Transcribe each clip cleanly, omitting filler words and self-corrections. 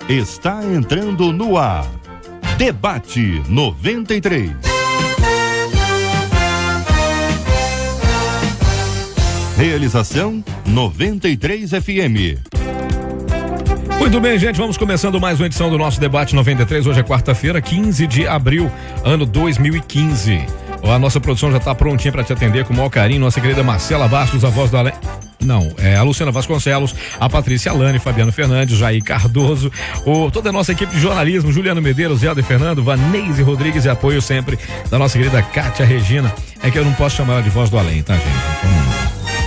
está entrando no ar. Debate 93. Realização 93 FM. Muito bem, gente, vamos começando mais uma edição do nosso Debate 93. Hoje é quarta-feira, 15 de abril, ano 2015. A nossa produção já está prontinha para te atender com o maior carinho. Nossa querida Marcela Bastos, a voz do além. Não, é a Luciana Vasconcelos, a Patrícia Alane, Fabiano Fernandes, Jair Cardoso, toda a nossa equipe de jornalismo, Juliano Medeiros, Helder Fernando, Vanese Rodrigues e apoio sempre da nossa querida Kátia Regina. É que eu não posso chamar ela de voz do além, tá, gente?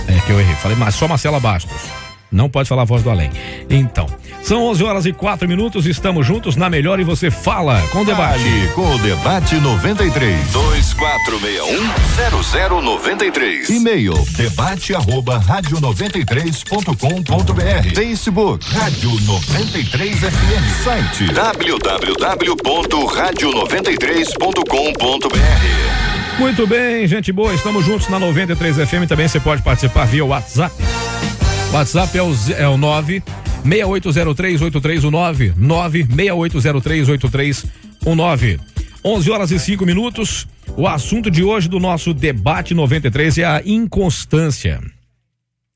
Então, é que eu errei. Falei, mas só Marcela Bastos. Não pode falar voz do além. Então, são 11h04, estamos juntos na melhor e você fala com o debate. Com o Debate 93. 2461-0093. E-mail debate@radio93.com.br. Facebook Rádio 93 FM. Site www.radio93.com.br. Muito bem, gente boa, estamos juntos na 93 FM. Também você pode participar via WhatsApp. WhatsApp é o 968038319, 968038319. 11h05. O assunto de hoje do nosso Debate 93 é a inconstância.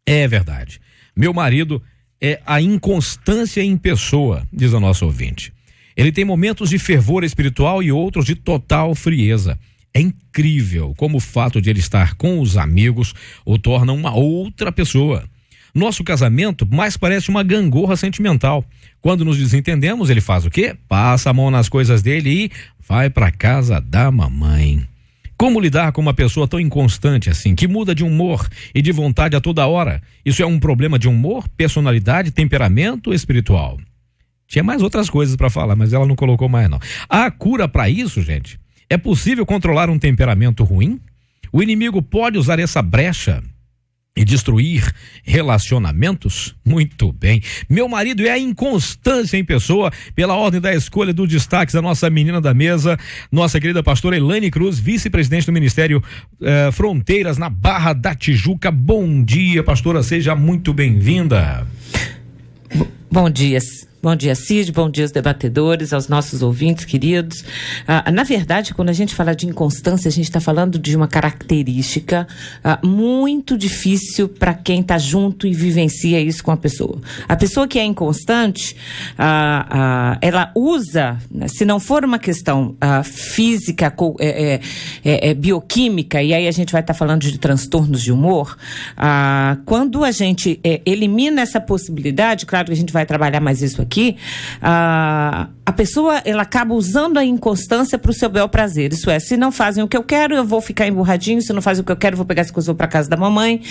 É verdade. Meu marido é a inconstância em pessoa, diz a nossa ouvinte. Ele tem momentos de fervor espiritual e outros de total frieza. É incrível como o fato de ele estar com os amigos o torna uma outra pessoa. Nosso casamento mais parece uma gangorra sentimental. Quando nos desentendemos, ele faz o quê? Passa a mão nas coisas dele e vai para casa da mamãe. Como lidar com uma pessoa tão inconstante assim, que muda de humor e de vontade a toda hora? Isso é um problema de humor, personalidade, temperamento espiritual? Tinha mais outras coisas para falar, mas ela não colocou mais não. Há cura para isso, gente? É possível controlar um temperamento ruim? O inimigo pode usar essa brecha e destruir relacionamentos? Muito bem. Meu marido é a inconstância em pessoa, pela ordem da escolha dos destaques da nossa menina da mesa, nossa querida pastora Elaine Cruz, vice-presidente do Ministério Fronteiras na Barra da Tijuca. Bom dia, pastora, seja muito bem-vinda. Bom dia. Bom dia, Cid, bom dia aos debatedores, aos nossos ouvintes queridos. Na verdade, quando a gente fala de inconstância, a gente está falando de uma característica muito difícil para quem está junto e vivencia isso com a pessoa. A pessoa que é inconstante, ela usa, se não for uma questão física, bioquímica, e aí a gente vai estar falando de transtornos de humor, quando a gente elimina essa possibilidade, claro que a gente vai trabalhar mais isso aqui, a pessoa, ela acaba usando a inconstância para o seu bel prazer. Isso é, se não fazem o que eu quero, eu vou ficar emburradinho. Se não fazem o que eu quero, eu vou pegar essa coisa para casa da mamãe.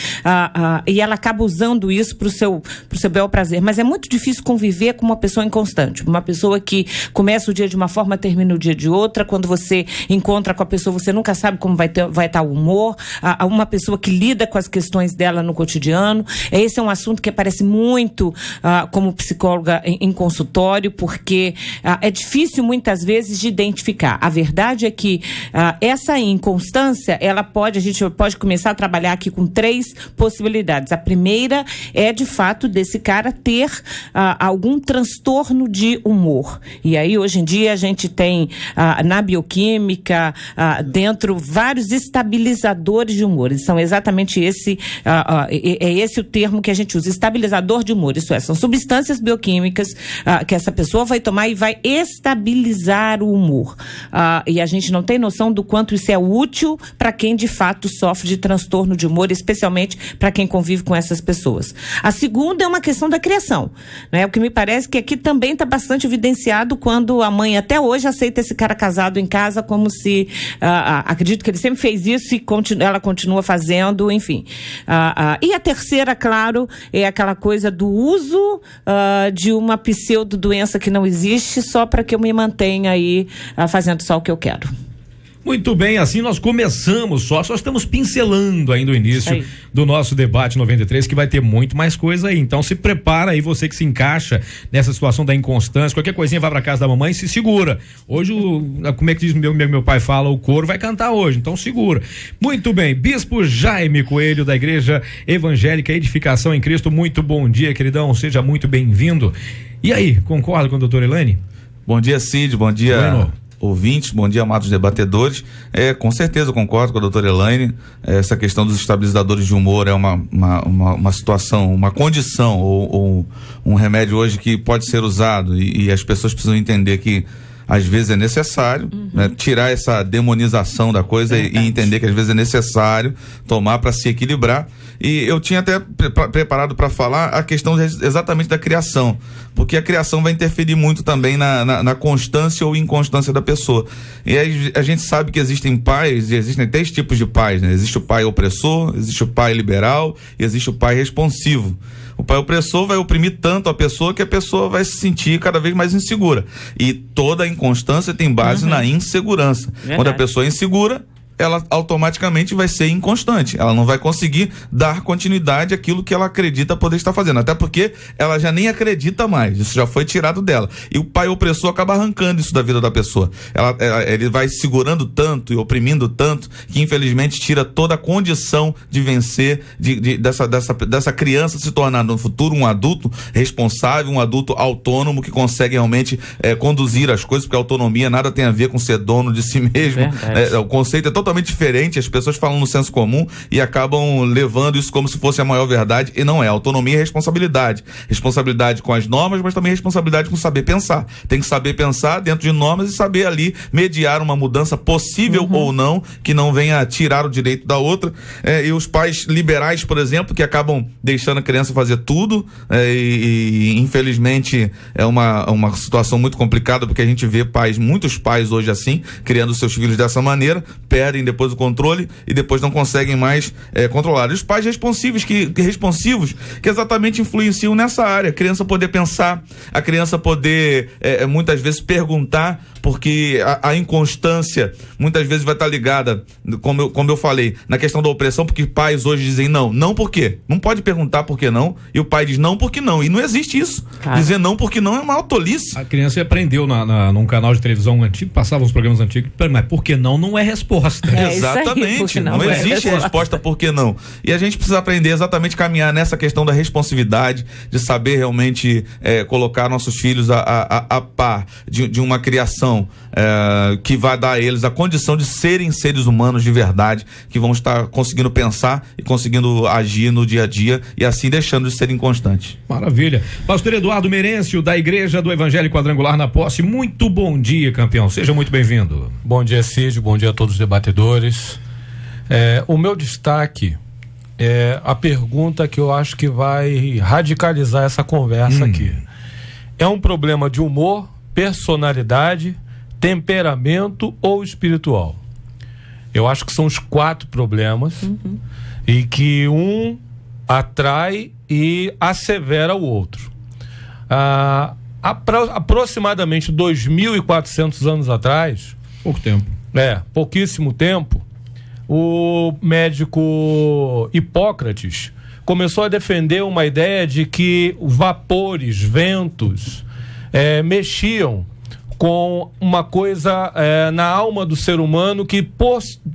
E ela acaba usando isso para o seu bel prazer. Mas é muito difícil conviver com uma pessoa inconstante. Uma pessoa que começa o dia de uma forma, termina o dia de outra. Quando você encontra com a pessoa, você nunca sabe como vai estar o humor. Uma pessoa que lida com as questões dela no cotidiano. Esse é um assunto que aparece muito como psicóloga em consultório, porque é difícil muitas vezes de identificar. A verdade é que essa inconstância, a gente pode começar a trabalhar aqui com 3 possibilidades. A primeira é, de fato, desse cara ter algum transtorno de humor. E aí, hoje em dia, a gente tem na bioquímica, dentro, vários estabilizadores de humor. E são exatamente esse o termo que a gente usa, estabilizador de humor. Isso é, são substâncias bioquímicas que essa pessoa vai tomar e vai estabilizar o humor. E a gente não tem noção do quanto isso é útil para quem de fato sofre de transtorno de humor, especialmente para quem convive com essas pessoas. A segunda é uma questão da criação, né? O que me parece que aqui também está bastante evidenciado quando a mãe até hoje aceita esse cara casado em casa como se, acredito que ele sempre fez isso e ela continua fazendo, enfim. E a terceira, claro, é aquela coisa do uso de uma pseudo-doença que não existe só para que eu me mantenha aí fazendo só o que eu quero. Muito bem, assim nós começamos só estamos pincelando ainda o início do nosso debate 93, que vai ter muito mais coisa aí. Então se prepara aí, você que se encaixa nessa situação da inconstância, qualquer coisinha vai pra casa da mamãe e se segura. Hoje, como é que diz meu pai fala, o coro vai cantar hoje, então segura. Muito bem, Bispo Jaime Coelho, da Igreja Evangélica Edificação em Cristo, muito bom dia, queridão, seja muito bem-vindo. E aí, concorda com a doutora Elaine? Bom dia, Cid, bom dia, ouvintes, bom dia, amados debatedores. Com certeza eu concordo com a doutora Elaine. Essa questão dos estabilizadores de humor é uma situação, uma condição ou um remédio hoje que pode ser usado e as pessoas precisam entender que às vezes é necessário, né, tirar essa demonização da coisa e entender que às vezes é necessário tomar para se equilibrar. E eu tinha até preparado para falar a questão exatamente da criação, porque a criação vai interferir muito também na constância ou inconstância da pessoa. E aí a gente sabe que existem pais, e existem 3 tipos de pais, né? Existe o pai opressor, existe o pai liberal e existe o pai responsivo. O pai opressor vai oprimir tanto a pessoa que a pessoa vai se sentir cada vez mais insegura. E toda a inconstância tem base na insegurança. Verdade. Quando a pessoa é insegura, ela automaticamente vai ser inconstante. Ela não vai conseguir dar continuidade àquilo que ela acredita poder estar fazendo. Até porque ela já nem acredita mais. Isso já foi tirado dela. E o pai opressor acaba arrancando isso da vida da pessoa. Ele vai segurando tanto e oprimindo tanto que infelizmente tira toda a condição de vencer, dessa criança se tornar no futuro um adulto responsável, um adulto autônomo que consegue realmente conduzir as coisas, porque a autonomia nada tem a ver com ser dono de si mesmo. O conceito é totalmente diferente, as pessoas falam no senso comum e acabam levando isso como se fosse a maior verdade, e não é. Autonomia é responsabilidade. Responsabilidade com as normas, mas também responsabilidade com saber pensar. Tem que saber pensar dentro de normas e saber ali mediar uma mudança possível ou não, que não venha tirar o direito da outra. E os pais liberais, por exemplo, que acabam deixando a criança fazer tudo, e infelizmente é uma situação muito complicada, porque a gente vê muitos pais hoje assim, criando seus filhos dessa maneira, perdem depois o controle e depois não conseguem mais controlar. E os pais responsivos que exatamente influenciam nessa área. A criança poder pensar, a criança poder muitas vezes perguntar, porque a inconstância muitas vezes vai estar ligada, como eu falei, na questão da opressão, porque pais hoje dizem não por quê? Não pode perguntar por que não, e o pai diz não porque não, e não existe isso. Dizer não porque não é uma tolice. A criança aprendeu num canal de televisão antigo, passava uns programas antigos, mas por que não é resposta. Exatamente, não existe resposta por que não. E a gente precisa aprender exatamente a caminhar nessa questão da responsividade, de saber realmente colocar nossos filhos a par de uma criação que vai dar a eles a condição de serem seres humanos de verdade, que vão estar conseguindo pensar e conseguindo agir no dia a dia e assim deixando de ser inconstantes. Maravilha. Pastor Eduardo Merencio, da Igreja do Evangelho Quadrangular na Posse, muito bom dia, campeão, seja muito bem-vindo. Bom dia, Cid, bom dia a todos os debatedores. O meu destaque é a pergunta que eu acho que vai radicalizar essa conversa aqui. É um problema de humor, personalidade, temperamento ou espiritual? Eu acho que são os 4 problemas e que um atrai e assevera o outro. Aproximadamente 2.400 anos atrás, pouco tempo. Pouquíssimo tempo, o médico Hipócrates começou a defender uma ideia de que vapores, ventos, mexiam com uma coisa na alma do ser humano que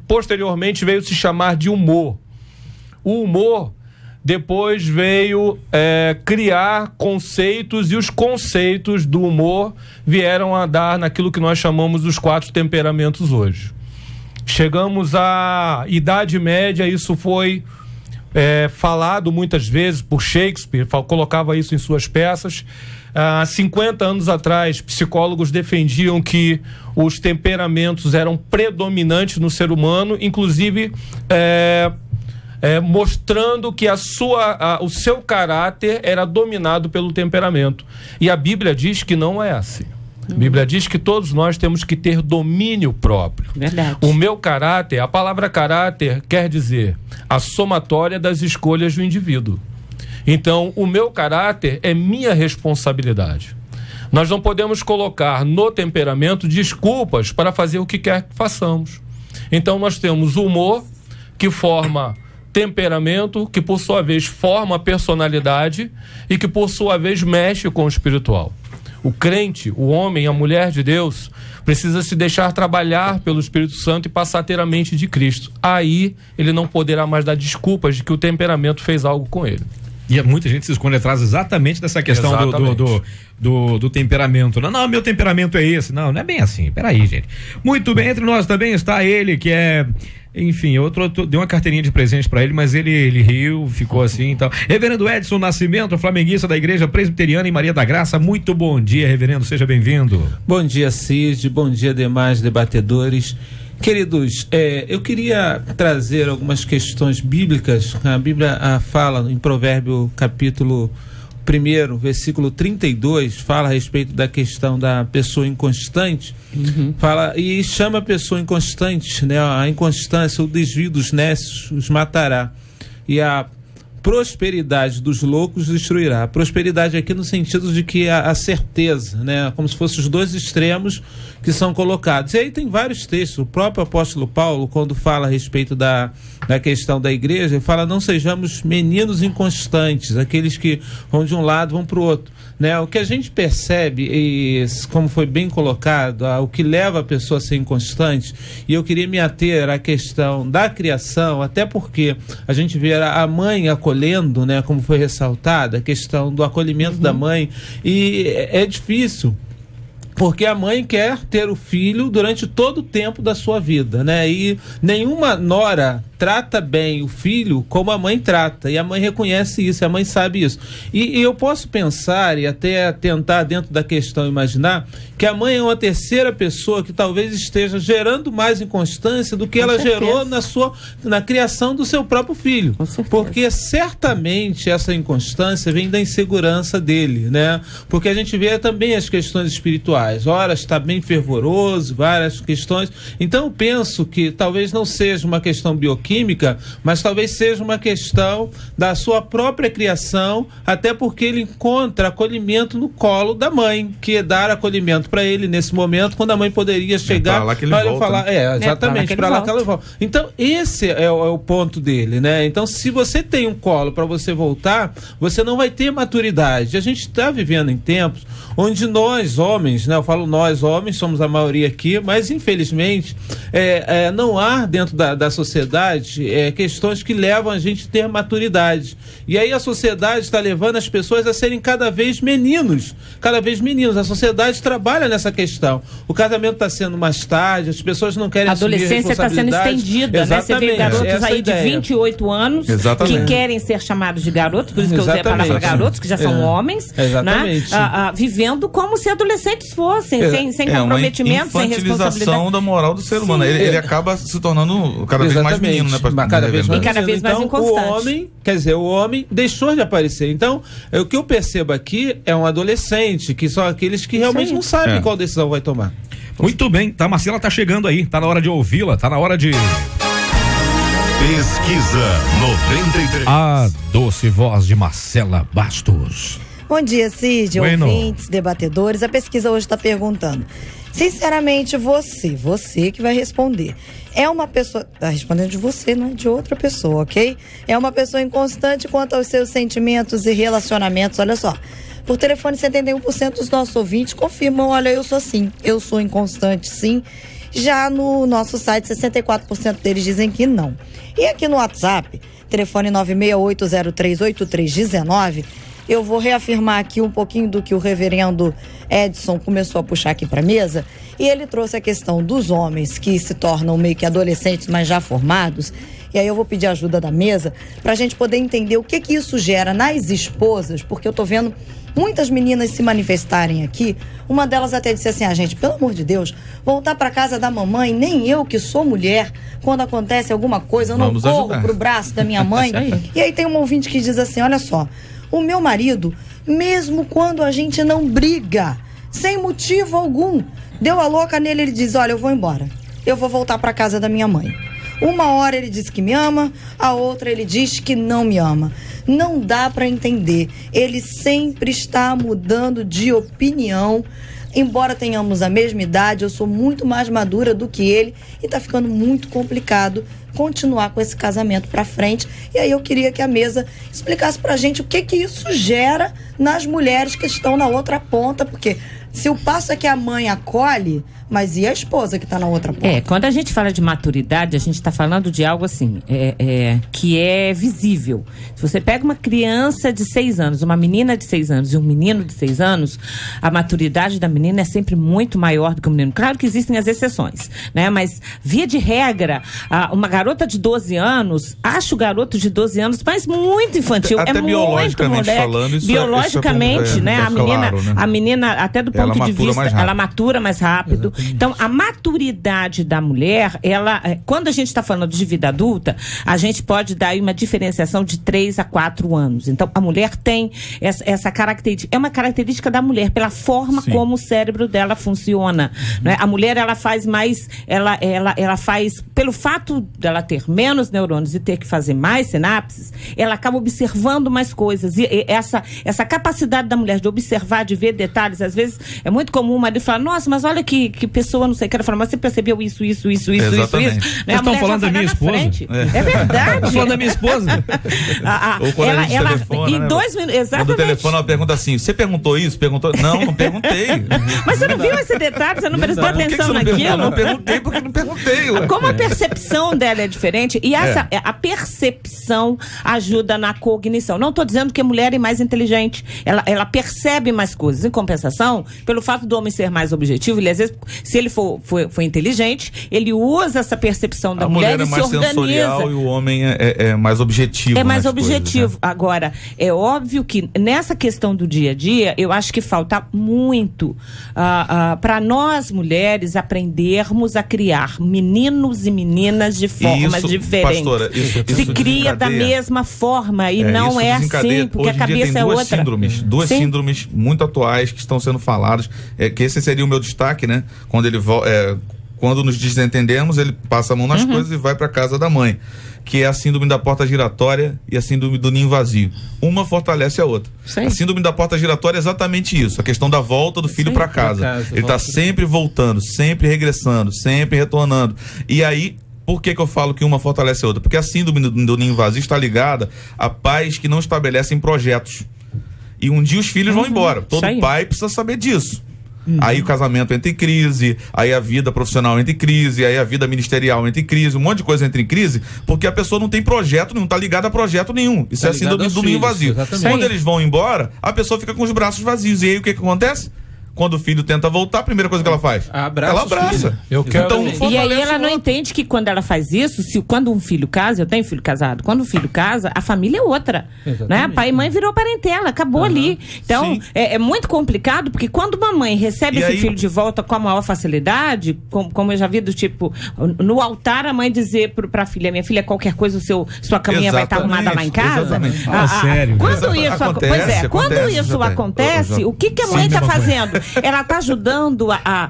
posteriormente veio se chamar de humor. O humor depois veio criar conceitos, e os conceitos do humor vieram a dar naquilo que nós chamamos dos 4 temperamentos hoje. Chegamos à Idade Média, isso foi falado muitas vezes por Shakespeare, colocava isso em suas peças. Há 50 anos atrás, psicólogos defendiam que os temperamentos eram predominantes no ser humano, inclusive mostrando que o seu caráter era dominado pelo temperamento. E a Bíblia diz que não é assim. A Bíblia diz que todos nós temos que ter domínio próprio. Verdade. O meu caráter, a palavra caráter quer dizer a somatória das escolhas do indivíduo. Então, o meu caráter é minha responsabilidade. Nós não podemos colocar no temperamento desculpas para fazer o que quer que façamos. Então nós temos o humor, que forma temperamento, que por sua vez forma personalidade e que por sua vez mexe com o espiritual. O crente, o homem, a mulher de Deus, precisa se deixar trabalhar pelo Espírito Santo e passar a ter a mente de Cristo. Aí ele não poderá mais dar desculpas de que o temperamento fez algo com ele. E muita gente se esconde atrás exatamente dessa questão do temperamento. Não, meu temperamento é esse. Não é bem assim. Peraí, gente. Muito bem, entre nós também está ele, que é... Enfim, dei uma carteirinha de presente pra ele, mas ele riu, ficou assim e tal. Reverendo Edson Nascimento, flamenguista da Igreja Presbiteriana em Maria da Graça. Muito bom dia, reverendo, seja bem-vindo. Bom dia, Cid, bom dia, demais debatedores. Queridos, eu queria trazer algumas questões bíblicas. A Bíblia fala em Provérbio capítulo 1, versículo 32, fala a respeito da questão da pessoa inconstante, fala e chama a pessoa inconstante, né? A inconstância, o desvio dos nécios os matará, e a prosperidade dos loucos destruirá. A prosperidade aqui no sentido de que a certeza, né? Como se fossem os dois extremos que são colocados. E aí tem vários textos. O próprio apóstolo Paulo, quando fala a respeito da questão da igreja, ele fala: não sejamos meninos inconstantes, aqueles que vão de um lado, vão para o outro. Né? O que a gente percebe, e como foi bem colocado, o que leva a pessoa a ser inconstante, e eu queria me ater à questão da criação, até porque a gente vê a mãe acolhendo, né, como foi ressaltada, a questão do acolhimento da mãe, e é difícil, porque a mãe quer ter o filho durante todo o tempo da sua vida, né? E nenhuma nora trata bem o filho como a mãe trata, e a mãe reconhece isso, a mãe sabe isso. E eu posso pensar e até tentar, dentro da questão, imaginar que a mãe é uma terceira pessoa que talvez esteja gerando mais inconstância do que ela gerou na criação do seu próprio filho. Porque certamente essa inconstância vem da insegurança dele, né? Porque a gente vê também as questões espirituais. Ora, está bem fervoroso, várias questões. Então eu penso que talvez não seja uma questão bioquímica, mas talvez seja uma questão da sua própria criação, até porque ele encontra acolhimento no colo da mãe, que é dar acolhimento para ele nesse momento, quando a mãe poderia chegar para lá que ele volta, falar, né? Exatamente, para lá que ela volta. Então esse é o ponto dele, né? Então, se você tem um colo para você voltar, você não vai ter maturidade. A gente está vivendo em tempos onde nós homens, né? Eu falo nós homens, somos a maioria aqui, mas infelizmente não há dentro da sociedade questões que levam a gente a ter maturidade. E aí a sociedade está levando as pessoas a serem cada vez meninos. A sociedade trabalha nessa questão. O casamento está sendo mais tarde, as pessoas não querem assumir responsabilidade. A adolescência está sendo estendida, né? Você vê garotos aí de 28 anos que querem ser chamados de garotos, por isso que eu usei a palavra garotos, que já são homens, né? Vivendo como se adolescentes fossem, sem comprometimento, sem responsabilidade. Infantilização da moral do ser humano. Ele acaba se tornando cada vez mais menino, né? Cada vez mais inconstante. O homem deixou de aparecer. Então, o que eu percebo aqui é um adolescente, que são aqueles que realmente não sabem qual decisão vai tomar. Muito bem, tá, Marcela tá chegando aí, tá na hora de ouvi-la, tá na hora de... Pesquisa 93. A doce voz de Marcela Bastos. Bom dia, Cid, ouvintes, debatedores. A pesquisa hoje está perguntando: sinceramente, você que vai responder, é uma pessoa, tá respondendo de você, não é de outra pessoa, ok? É uma pessoa inconstante quanto aos seus sentimentos e relacionamentos. Olha só, por telefone 71% dos nossos ouvintes confirmam: olha, eu sou assim, eu sou inconstante, sim. Já no nosso site, 64% deles dizem que não. E aqui no WhatsApp, telefone 968038319, eu vou reafirmar aqui um pouquinho do que o reverendo Edson começou a puxar aqui para a mesa, e ele trouxe a questão dos homens que se tornam meio que adolescentes, mas já formados. E aí eu vou pedir ajuda da mesa para a gente poder entender o que isso gera nas esposas, porque eu tô vendo muitas meninas se manifestarem aqui. Uma delas até disse assim: gente, pelo amor de Deus, voltar para casa da mamãe, nem eu que sou mulher, quando acontece alguma coisa, eu não corro pro braço da minha mãe. E aí tem um ouvinte que diz assim: olha só, o meu marido, mesmo quando a gente não briga, sem motivo algum, deu a louca nele, ele diz: olha, eu vou embora, eu vou voltar para casa da minha mãe. Uma hora ele diz que me ama, a outra ele diz que não me ama. Não dá para entender. Ele sempre está mudando de opinião embora tenhamos a mesma idade, eu sou muito mais madura do que ele e tá ficando muito complicado continuar com esse casamento para frente. E aí eu queria que a mesa explicasse pra gente o que isso gera nas mulheres que estão na outra ponta, porque se o passo é que a mãe acolhe, mas e a esposa que está na outra ponta? Quando a gente fala de maturidade, a gente está falando de algo assim, que é visível. Se você pega uma criança de 6 anos, uma menina de 6 anos e um menino de 6 anos, a maturidade da menina é sempre muito maior do que o menino. Claro que existem as exceções, né? Mas, via de regra, uma garota de 12 anos, acha o garoto de 12 anos, mas muito infantil. Até muito biologicamente moleque. falando, isso biologicamente, né? A menina, até do ponto de vista, ela matura mais rápido. Exatamente. Então, a maturidade da mulher, quando a gente está falando de vida adulta, a gente pode dar aí uma diferenciação de 3 a 4 anos. Então, a mulher tem essa característica. É uma característica da mulher, pela forma Sim. como o cérebro dela funciona. Né? A mulher, ela faz mais... Ela faz... Pelo fato dela ter menos neurônios e ter que fazer mais sinapses, ela acaba observando mais coisas. E essa capacidade da mulher de observar, de ver detalhes, às vezes é muito comum o marido falar, nossa, mas olha que pessoa, não sei o que, ela fala, mas você percebeu isso. Vocês estão falando da minha esposa? É verdade. Estão falando da minha esposa? Ou quando a gente telefona, em 2 minutos, exatamente. Quando o telefone, ela pergunta assim, você perguntou isso? Perguntou? Não perguntei. Mas você não viu esse detalhe? Você não prestou atenção naquilo? Não perguntei porque não perguntei. Como a percepção dela é diferente, e a percepção ajuda na cognição. Não estou dizendo que a mulher é mais inteligente, ela percebe mais coisas. Em compensação, pelo fato do homem ser mais objetivo, ele às vezes, se ele for inteligente, ele usa essa percepção da mulher e se organiza. A mulher é mais sensorial e o homem é mais objetivo. É mais objetivo. Coisas, né? Agora, é óbvio que nessa questão do dia a dia, eu acho que falta muito para nós mulheres aprendermos a criar meninos e meninas de formas diferentes. Pastora, se cria da mesma forma e não é assim, porque a cabeça é outra. Duas síndromes muito atuais que estão sendo faladas, que esse seria o meu destaque, né? Quando nos desentendemos, ele passa a mão nas coisas e vai para casa da mãe, que é a síndrome da porta giratória e a síndrome do ninho vazio. Uma fortalece a outra. Sim. A síndrome da porta giratória é exatamente isso, a questão da volta do filho para casa. Ele está sempre voltando, sempre regressando, sempre retornando. E aí, por que eu falo que uma fortalece a outra? Porque a síndrome do ninho vazio está ligada a pais que não estabelecem projetos. E um dia os filhos vão embora. Todo pai precisa saber disso. Aí o casamento entra em crise, aí a vida profissional entra em crise, aí a vida ministerial entra em crise, um monte de coisa entra em crise, porque a pessoa não tem projeto nenhum, tá ligada a projeto nenhum. Isso é a síndrome do ninho vazio. Exatamente. Quando eles vão embora, a pessoa fica com os braços vazios. E aí o que acontece? Quando o filho tenta voltar, a primeira coisa que ela faz? Ela abraça. E aí ela não entende que quando ela faz isso, quando um filho casa, eu tenho filho casado, quando o filho casa, a família é outra. Né? Pai e mãe virou parentela, acabou ali. Então, é muito complicado, porque quando uma mãe recebe esse filho de volta com a maior facilidade, como eu já vi do tipo, no altar a mãe dizer pra filha, minha filha, qualquer coisa, sua caminha vai estar arrumada lá em casa. Sério. Quando isso acontece, o que a mãe está fazendo? Ela está ajudando a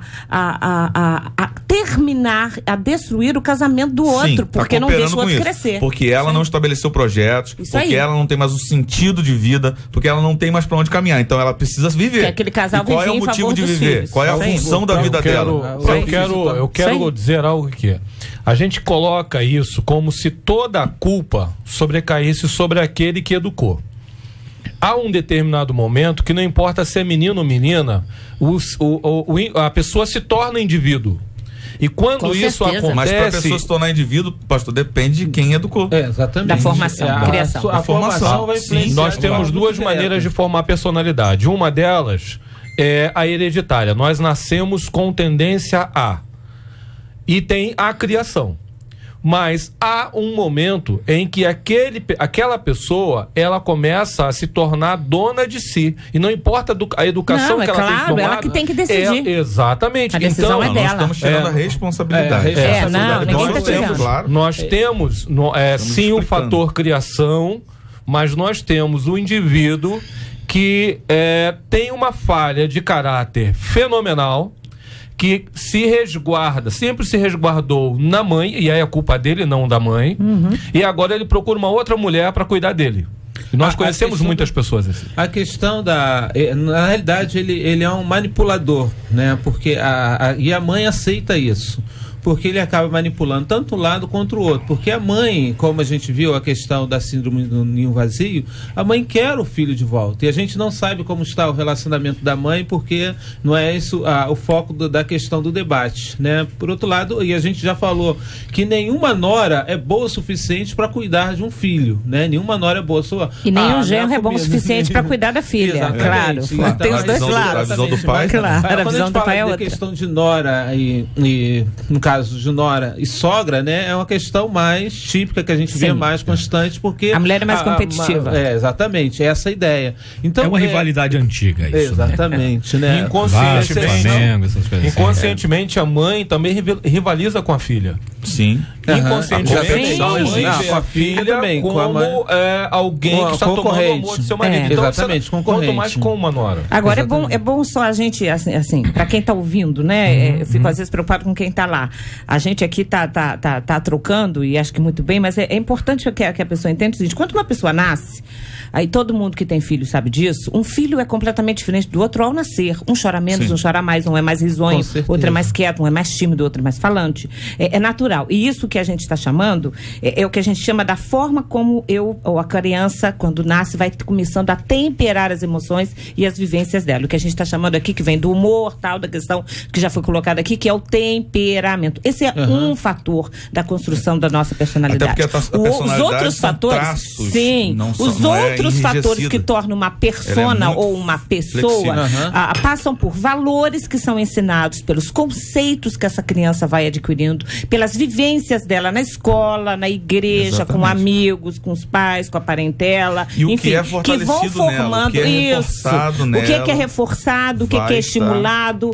terminar, a destruir o casamento do outro, porque não deixa o outro crescer. Porque ela não estabeleceu projetos, porque ela não tem mais o sentido de vida, porque ela não tem mais para onde caminhar. Então ela precisa viver. Aquele casal qual é o motivo de viver? Filhos. Qual é a função da vida dela? Eu quero dizer algo que a gente coloca isso como se toda a culpa sobrecaísse sobre aquele que educou. Há um determinado momento que não importa se é menino ou menina, a pessoa se torna indivíduo. E quando isso acontece... Mas para a pessoa se tornar indivíduo, pastor, depende de quem educou. Exatamente. Da formação, da criação. A formação vai influenciar. Nós temos duas maneiras de formar personalidade. Uma delas é a hereditária. Nós nascemos com tendência a. E tem a criação. Mas há um momento em que aquela pessoa, ela começa a se tornar dona de si. E não importa a educação que ela tem que tomar. Ela que tem que decidir. Exatamente. A decisão então, é dela. Nós estamos tirando a responsabilidade. Nós temos sim o fator criação, mas nós temos o indivíduo que tem uma falha de caráter fenomenal, que se resguarda, sempre se resguardou na mãe, e aí é culpa dele, não da mãe, e agora ele procura uma outra mulher para cuidar dele. E nós conhecemos muitas pessoas assim. A questão na realidade, ele é um manipulador, né? Porque e a mãe aceita isso. Porque ele acaba manipulando tanto um lado quanto o outro. Porque a mãe, como a gente viu a questão da síndrome do ninho vazio, a mãe quer o filho de volta. E a gente não sabe como está o relacionamento da mãe, porque não é isso o foco da questão do debate, né? Por outro lado, e a gente já falou que nenhuma nora é boa o suficiente para cuidar de um filho, né? Nenhuma nora é boa. E nenhum genro é bom o suficiente para cuidar da filha, claro. Tem os dois lados. A visão do pai. Claro, a visão do pai é outra. A questão de nora e no caso de nora e sogra, né, é uma questão mais típica que a gente vê mais constante, porque a mulher é mais competitiva. Exatamente, essa é a ideia. Então, é uma rivalidade antiga isso. Exatamente, né? Inconscientemente a mãe também rivaliza com a filha. Sim. Inconscientemente a mãe vê a filha também, como alguém que está tomando o amor do seu marido. Então, exatamente, quanto mais com uma nora. Agora é bom só a gente, assim, para quem está ouvindo, né? Eu fico às vezes preocupado com quem está lá. A gente aqui tá trocando, e acho que muito bem, mas é importante que a pessoa entenda o seguinte: quando uma pessoa nasce, aí todo mundo que tem filho sabe disso, um filho é completamente diferente do outro ao nascer. Um chora menos, um chora mais, um é mais risonho, outro é mais quieto, um é mais tímido, outro é mais falante. É natural. E isso que a gente está chamando é o que a gente chama da forma como ou a criança, quando nasce, vai começando a temperar as emoções e as vivências dela. O que a gente está chamando aqui, que vem do humor, tal, da questão que já foi colocada aqui, que é o temperamento. Esse é um fator da construção da nossa personalidade. Até porque a personalidade, os outros fatores, traços, sim, os outros fatores que tornam uma persona ou uma pessoa passam por valores que são ensinados, pelos conceitos que essa criança vai adquirindo, pelas vivências dela na escola, na igreja, com amigos, com os pais, com a parentela, e enfim, que vão formando isso. O que é reforçado, o que é estimulado,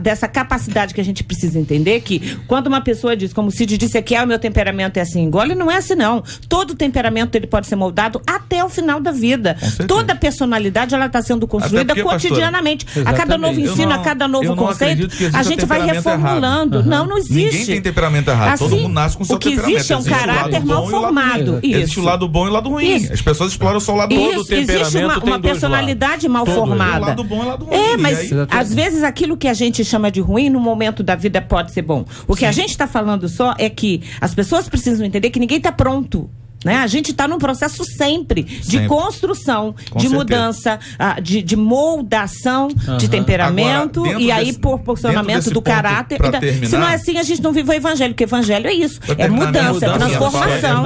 dessa capacidade que a gente precisa entender, que quando uma pessoa diz, como o Cid disse aqui, o meu temperamento é assim, ele não é assim não. Todo temperamento ele pode ser moldado até o final da vida. Toda personalidade ela está sendo construída cotidianamente. Pastora, a cada novo ensino, a cada novo conceito, a gente vai reformulando. Não existe. Ninguém tem temperamento errado. Todo mundo nasce com o seu temperamento. O que existe é um caráter mal formado. Existe o lado bom e o lado ruim. As pessoas exploram só o lado bom do temperamento. Existe uma personalidade mal formada. O lado bom e o lado ruim. Mas às vezes aquilo que a gente chama de ruim, no momento da vida pode ser bom. O que a gente está falando só é que as pessoas precisam entender que ninguém está pronto. Né? A gente está num processo sempre de construção, de mudança, de moldação de temperamento. Agora, e aí proporcionamento do caráter. Se não é assim, a gente não vive o evangelho, porque o evangelho é isso, é mudança, é transformação.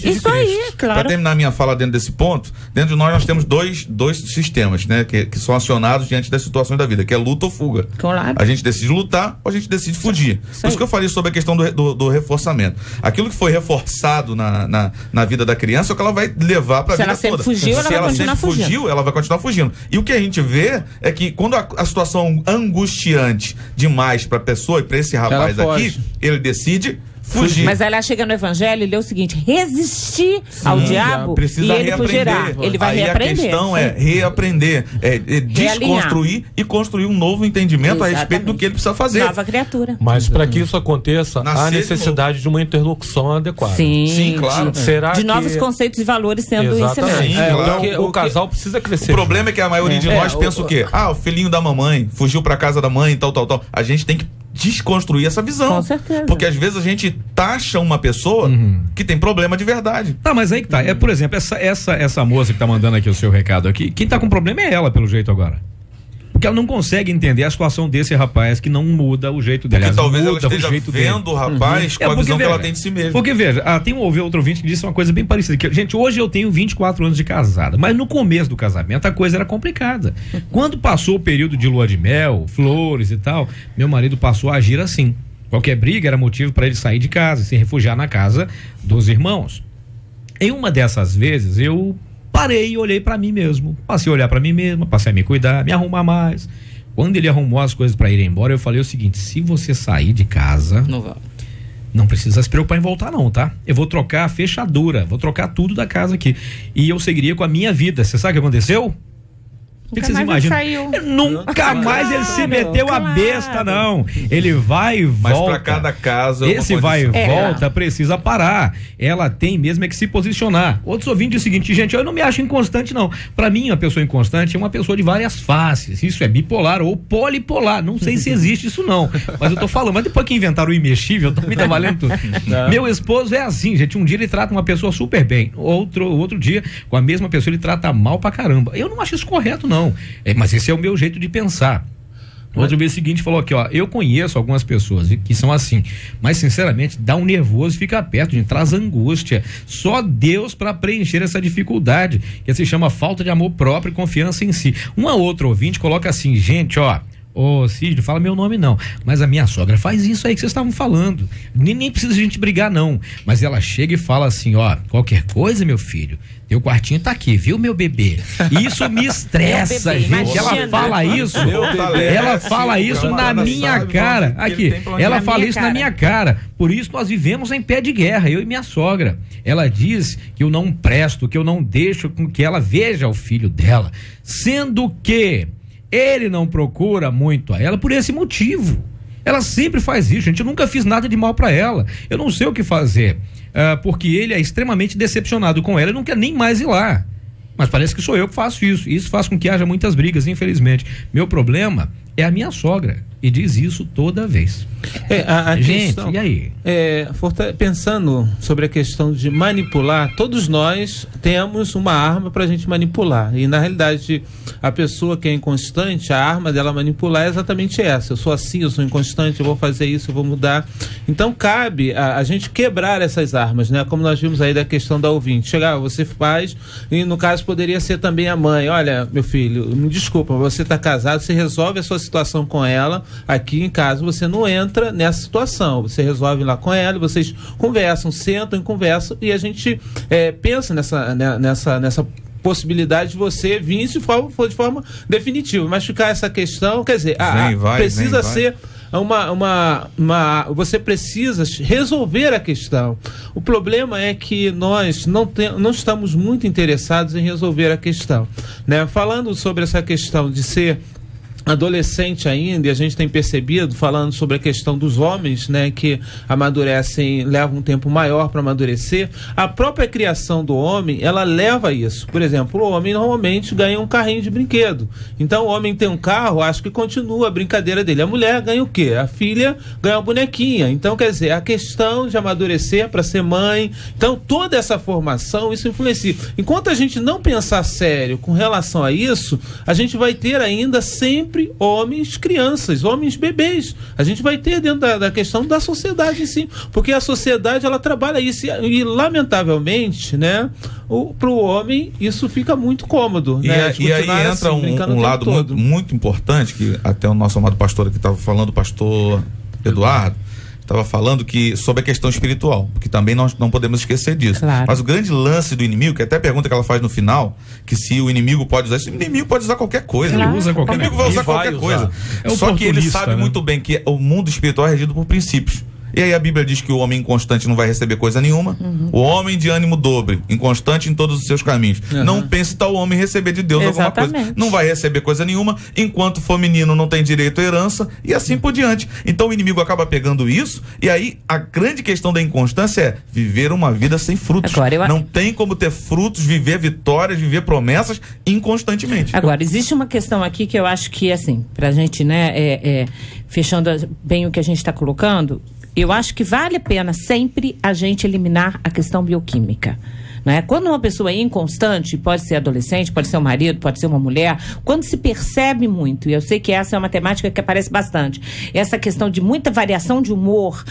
Isso aí, claro. Para terminar minha fala dentro desse ponto, dentro de nós temos dois sistemas, né, que são acionados diante das situações da vida, que é luta ou fuga. Claro. A gente decide lutar ou a gente decide fugir. Por isso que eu falei sobre a questão do reforçamento. Aquilo que foi reforçado na vida da criança é o que ela vai levar para a vida toda. Se ela sempre fugiu, ela vai continuar fugindo. E o que a gente vê é que quando a situação angustiante demais para a pessoa e para esse rapaz aqui, ele decide fugir. Mas ela chega no evangelho e lê o seguinte: resistir ao diabo e ele fugirá. Ele vai reaprender. A questão é reaprender, desconstruir e construir um novo entendimento a respeito do que ele precisa fazer. Nova criatura. Mas para que isso aconteça, há necessidade de uma interlocução adequada. Sim, claro. De novos conceitos e valores sendo ensinados. Então o casal precisa crescer. O problema é que a maioria de nós pensa o quê? O filhinho da mamãe fugiu para casa da mãe, tal. A gente tem que desconstruir essa visão. Com certeza. Porque às vezes a gente taxa uma pessoa que tem problema de verdade. Mas aí que tá. Por exemplo, essa moça que tá mandando aqui o seu recado aqui, quem tá com problema é ela, pelo jeito agora. Porque ela não consegue entender a situação desse rapaz que não muda o jeito dela. Porque talvez ela esteja vendo o rapaz com a visão que ela tem de si mesma. Porque veja, tem outro ouvinte que disse uma coisa bem parecida. Que, gente, hoje eu tenho 24 anos de casada, mas no começo do casamento a coisa era complicada. Quando passou o período de lua de mel, flores e tal, meu marido passou a agir assim. Qualquer briga era motivo para ele sair de casa e se refugiar na casa dos irmãos. Em uma dessas vezes, eu parei e olhei pra mim mesmo. Passei a olhar pra mim mesmo, passei a me cuidar, me arrumar mais. Quando ele arrumou as coisas pra ir embora, eu falei o seguinte: se você sair de casa, não precisa se preocupar em voltar não, tá? Eu vou trocar a fechadura, vou trocar tudo da casa aqui. E eu seguiria com a minha vida. Você sabe o que aconteceu? O que vocês imaginam? Nunca mais ele se meteu a besta, não. Ele vai e volta. Mas pra cada caso... Esse vai e volta precisa parar. Ela tem mesmo é que se posicionar. Outros ouvintes dizem o seguinte, gente, eu não me acho inconstante, não. Pra mim, uma pessoa inconstante é uma pessoa de várias faces. Isso é bipolar ou polipolar. Não sei se existe isso, não. Mas eu tô falando. Mas depois que inventaram o imexível, também tá valendo tudo. Meu esposo é assim, gente. Um dia ele trata uma pessoa super bem. Outro dia, com a mesma pessoa, ele trata mal pra caramba. Eu não acho isso correto, não. Mas esse é o meu jeito de pensar. Outro vez seguinte falou aqui, ó, eu conheço algumas pessoas que são assim, mas sinceramente dá um nervoso ficar perto, gente, traz angústia. Só Deus para preencher essa dificuldade, que se chama falta de amor próprio e confiança em si. Uma outra ouvinte coloca assim, gente, ó, ô Cid, fala meu nome não, mas a minha sogra faz isso aí que vocês estavam falando, nem precisa a gente brigar não, mas ela chega e fala assim, ó, qualquer coisa meu filho, teu quartinho tá aqui, viu meu bebê? Isso me estressa, gente, ela fala isso na minha cara, aqui, ela fala isso na minha cara, por isso nós vivemos em pé de guerra, eu e minha sogra. Ela diz que eu não presto, que eu não deixo com que ela veja o filho dela, sendo que ele não procura muito a ela por esse motivo. Ela sempre faz isso, gente. Eu nunca fiz nada de mal pra ela. Eu não sei o que fazer. Porque ele é extremamente decepcionado com ela e não quer nem mais ir lá. Mas parece que sou eu que faço isso. E isso faz com que haja muitas brigas, infelizmente. Meu problema é a minha sogra. E diz isso toda vez. Gente, questão, e aí? Pensando sobre a questão de manipular, todos nós temos uma arma para a gente manipular. E na realidade, a pessoa que é inconstante, a arma dela manipular é exatamente essa. Eu sou assim, eu sou inconstante, eu vou fazer isso, eu vou mudar. Então cabe a gente quebrar essas armas, né? Como nós vimos aí da questão da ouvinte. Chegar, você faz, e no caso poderia ser também a mãe. Olha, meu filho, me desculpa, você está casado, você resolve a sua situação com ela. Aqui em casa você não entra nessa situação, você resolve lá com ela, vocês conversam, sentam e conversam e a gente pensa nessa possibilidade de você vir de forma definitiva, mas ficar essa questão, quer dizer, precisa ser você precisa resolver a questão. O problema é que nós não estamos muito interessados em resolver a questão, né? Falando sobre essa questão de ser adolescente ainda, e a gente tem percebido, falando sobre a questão dos homens, né, que amadurecem, levam um tempo maior para amadurecer, a própria criação do homem, ela leva a isso. Por exemplo, o homem normalmente ganha um carrinho de brinquedo. Então o homem tem um carro, acho que continua a brincadeira dele. A mulher ganha o quê? A filha ganha uma bonequinha. Então, quer dizer, a questão de amadurecer para ser mãe, então toda essa formação, isso influencia. Enquanto a gente não pensar sério com relação a isso, a gente vai ter ainda sempre homens crianças, homens bebês. A gente vai ter dentro da questão da sociedade em si, porque a sociedade ela trabalha isso e lamentavelmente, né, pro homem isso fica muito cômodo, né? E aí entra assim, um lado muito importante, que até o nosso amado pastor que estava falando, o pastor Eduardo, estava falando sobre a questão espiritual, porque também nós não podemos esquecer disso. Claro. Mas o grande lance do inimigo, que até a pergunta que ela faz no final, que se o inimigo pode usar isso, o inimigo pode usar qualquer coisa. Ele usa qualquer coisa. O inimigo vai usar qualquer coisa. Só que ele sabe muito bem que o mundo espiritual é regido por princípios. E aí a Bíblia diz que o homem inconstante não vai receber coisa nenhuma. O homem de ânimo dobre, inconstante em todos os seus caminhos. Não pense tal homem receber de Deus alguma coisa. Não vai receber coisa nenhuma. Enquanto for menino não tem direito à herança. E assim por diante. Então o inimigo acaba pegando isso. E aí a grande questão da inconstância é viver uma vida sem frutos. Não tem como ter frutos, viver vitórias, viver promessas inconstantemente. Agora, existe uma questão aqui que eu acho que, assim, pra gente, né, fechando bem o que a gente está colocando, eu acho que vale a pena sempre a gente eliminar a questão bioquímica. Né? Quando uma pessoa é inconstante, pode ser adolescente, pode ser um marido, pode ser uma mulher, quando se percebe muito, e eu sei que essa é uma temática que aparece bastante, essa questão de muita variação de humor,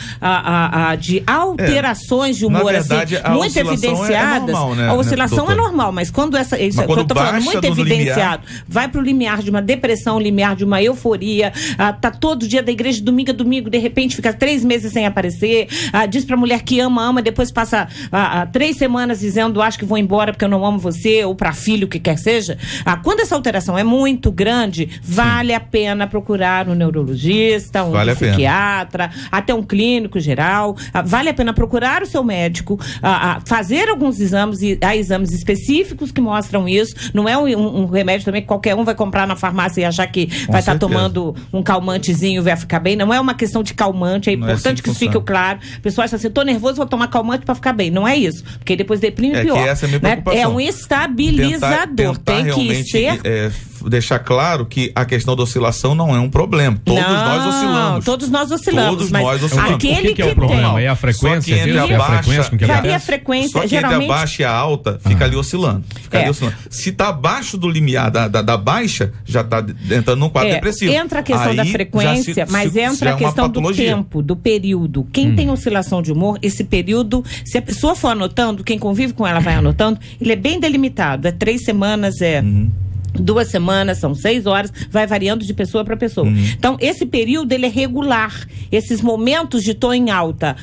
de alterações de humor, verdade, assim, muito evidenciadas, normal, né, a oscilação doutor? É normal, mas quando isso que eu estou falando, muito evidenciado, vai para o limiar de uma depressão, limiar de uma euforia, tá todo dia da igreja, domingo a domingo, de repente fica 3 meses sem aparecer, diz para a mulher que ama, depois passa 3 semanas dizendo dizendo, acho que vou embora porque eu não amo você, ou para filho, o que quer que seja. Quando essa alteração é muito grande, vale a pena procurar um neurologista, um psiquiatra, até um clínico geral. Vale a pena procurar o seu médico, fazer alguns exames, há exames específicos que mostram isso. Não é um remédio também que qualquer um vai comprar na farmácia e achar que vai estar tomando um calmantezinho e vai ficar bem. Não é uma questão de calmante, é importante que isso fique claro. A pessoa acha assim, tô nervoso, vou tomar calmante para ficar bem. Não é isso, porque depois deprime pior. Que essa é a minha preocupação. É um estabilizador. Tentar tem que ser... deixar claro que a questão da oscilação não é um problema. Todos nós oscilamos. Todos nós oscilamos. Todos nós oscilamos. Aquele o que é o problema? É a frequência? Varia a frequência. Só que geralmente... entre a baixa e a alta fica ali oscilando. Se está abaixo do limiar da baixa, já está entrando num quadro depressivo. Entra a questão da frequência, mas entra a questão do tempo, do período. Quem tem oscilação de humor, esse período, se a pessoa for anotando, quem convive com ela vai anotando, ele é bem delimitado. É 3 semanas, 2 semanas, são 6 horas, vai variando de pessoa para pessoa. Então, esse período, ele é regular. Esses momentos de tô em alta,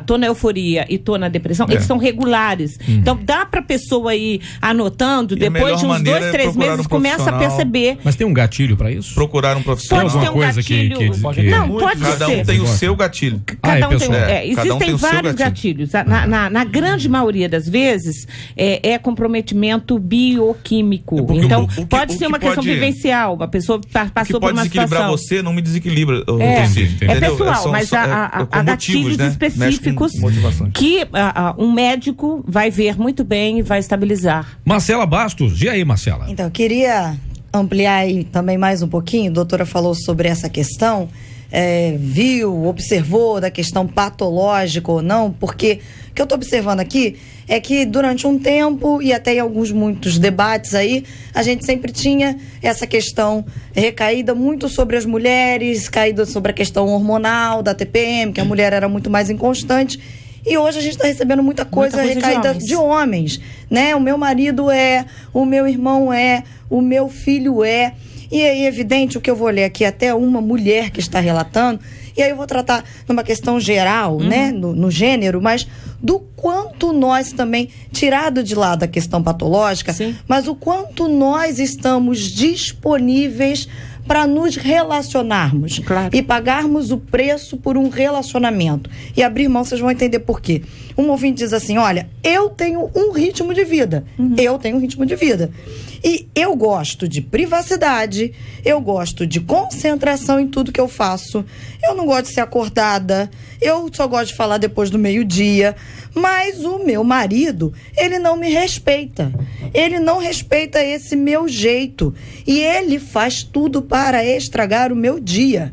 tô na euforia e tô na depressão, eles são regulares. Então, dá pra pessoa ir anotando, depois de uns 2, 3 meses, começa a perceber. Mas tem um gatilho pra isso? Procurar um profissional. Pode ter um gatilho. Não, pode ser. Cada um tem o seu gatilho. Cada um tem. Existem vários gatilhos. Na grande maioria das vezes, é comprometimento bioquímico. Então, pode ser uma questão vivencial, uma pessoa passou por uma situação. Pode desequilibrar você, não me desequilibra. É pessoal, mas há gatilhos específicos que um médico vai ver muito bem e vai estabilizar. Marcela Bastos, e aí, Marcela? Então, eu queria ampliar aí também mais um pouquinho. A doutora falou sobre essa questão, observou da questão patológica ou não, porque o que eu estou observando aqui é que durante um tempo, e até em muitos debates aí, a gente sempre tinha essa questão recaída muito sobre as mulheres, caída sobre a questão hormonal da TPM, que a mulher era muito mais inconstante. E hoje a gente está recebendo muita coisa recaída de homens, né? O meu marido o meu irmão o meu filho E aí, evidente, o que eu vou ler aqui, até uma mulher que está relatando, e aí eu vou tratar numa questão geral, né, no gênero, mas do quanto nós também, tirado de lado a questão patológica, mas o quanto nós estamos disponíveis para nos relacionarmos e pagarmos o preço por um relacionamento. E abrir mão, vocês vão entender por quê. Um ouvinte diz assim, olha, eu tenho um ritmo de vida. Eu tenho um ritmo de vida. E eu gosto de privacidade, eu gosto de concentração em tudo que eu faço. Eu não gosto de ser acordada, eu só gosto de falar depois do meio-dia. Mas o meu marido, ele não me respeita. Ele não respeita esse meu jeito. E ele faz tudo para estragar o meu dia.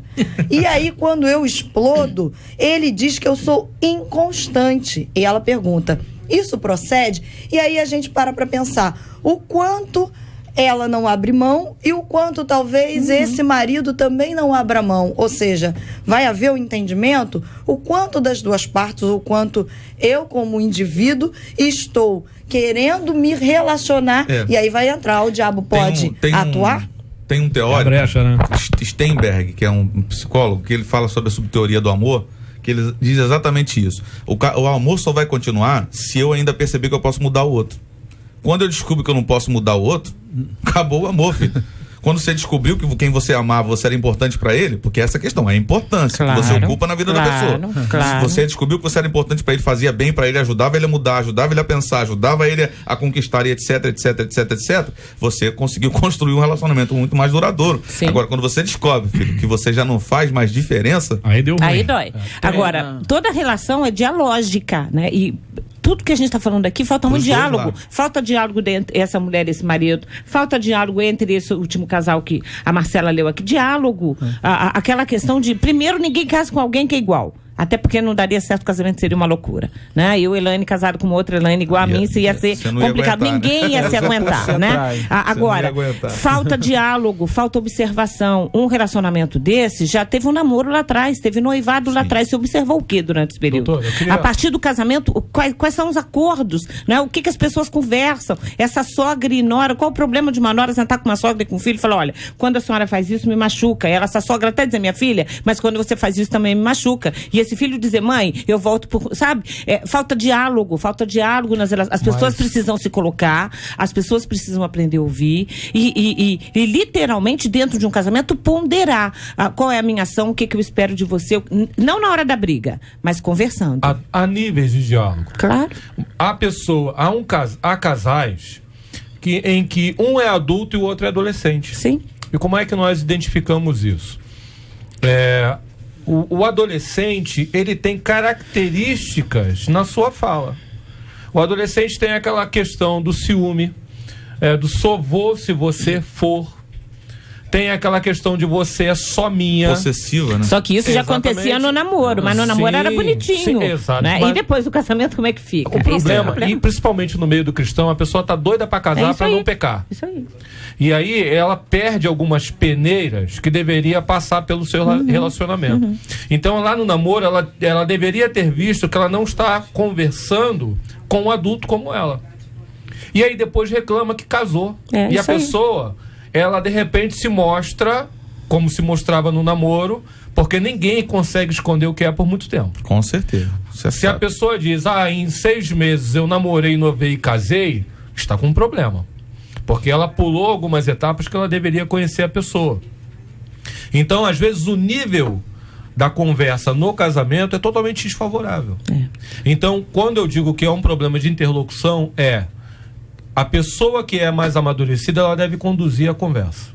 E aí, quando eu explodo, ele diz que eu sou inconstante. E ela pergunta, isso procede? E aí a gente para pensar, o quanto ela não abre mão e o quanto talvez esse marido também não abra mão. Ou seja, vai haver o entendimento, o quanto das duas partes, o quanto eu como indivíduo estou querendo me relacionar e aí vai entrar, o diabo pode atuar? Tem um teórico, Steinberg, que é um psicólogo, que ele fala sobre a subteoria do amor, que ele diz exatamente isso. O amor só vai continuar se eu ainda perceber que eu posso mudar o outro. Quando eu descubro que eu não posso mudar o outro, acabou o amor, filho. Quando você descobriu que quem você amava, você era importante pra ele, porque essa questão é a importância que você ocupa na vida da pessoa. Se você descobriu que você era importante pra ele, fazia bem pra ele, ajudava ele a mudar, ajudava ele a pensar, ajudava ele a conquistar, e etc, você conseguiu construir um relacionamento muito mais duradouro. Agora, quando você descobre, filho, que você já não faz mais diferença, aí deu ruim. Aí dói. Agora, toda relação é dialógica, né? E tudo que a gente está falando aqui, falta um diálogo. Falta diálogo entre essa mulher e esse marido. Falta diálogo entre esse último casal que a Marcela leu aqui. Diálogo. Aquela questão de, primeiro, ninguém casa com alguém que é igual. Até porque não daria certo, o casamento seria uma loucura, né? Eu, Elaine, casado com outra Elaine igual a mim, isso ia ser complicado. Ninguém ia se aguentar, né? Agora, falta diálogo, falta observação. Um relacionamento desse já teve um namoro lá atrás, teve noivado lá atrás. Você observou o que durante esse período? Doutor, a partir do casamento, quais são os acordos, né? O que as pessoas conversam? Essa sogra e nora, qual o problema de uma nora sentar com uma sogra e com um filho e falar, olha, quando a senhora faz isso, me machuca. Essa sogra até diz, minha filha, mas quando você faz isso também me machuca. E esse filho dizer, mãe, eu volto por... Sabe? Falta diálogo nas relações. As pessoas precisam se colocar, as pessoas precisam aprender a ouvir e literalmente, dentro de um casamento, ponderar qual é a minha ação, o que eu espero de você. Não na hora da briga, mas conversando. Há níveis de diálogo. Claro. Há casais em que um é adulto e o outro é adolescente. Sim. E como é que nós identificamos isso? O adolescente, ele tem características na sua fala. O adolescente tem aquela questão do ciúme, do só vou se você for. Tem aquela questão de você é só minha. Possessiva, né? Só que isso já acontecia no namoro, mas no namoro era bonitinho. Sim, exato. Né? Mas e depois do casamento, como é que fica? O problema, e principalmente no meio do cristão, a pessoa tá doida pra casar pra não pecar. Isso aí. E aí ela perde algumas peneiras que deveria passar pelo seu relacionamento. Então lá no namoro, ela deveria ter visto que ela não está conversando com um adulto como ela. E aí depois reclama que casou. E a pessoa... ela de repente se mostra como se mostrava no namoro, porque ninguém consegue esconder o que é por muito tempo. Com certeza. Se a pessoa diz, em 6 meses eu namorei, novei e casei, está com um problema. Porque ela pulou algumas etapas que ela deveria conhecer a pessoa. Então, às vezes, o nível da conversa no casamento é totalmente desfavorável. Então, quando eu digo que é um problema de interlocução, a pessoa que é mais amadurecida, ela deve conduzir a conversa,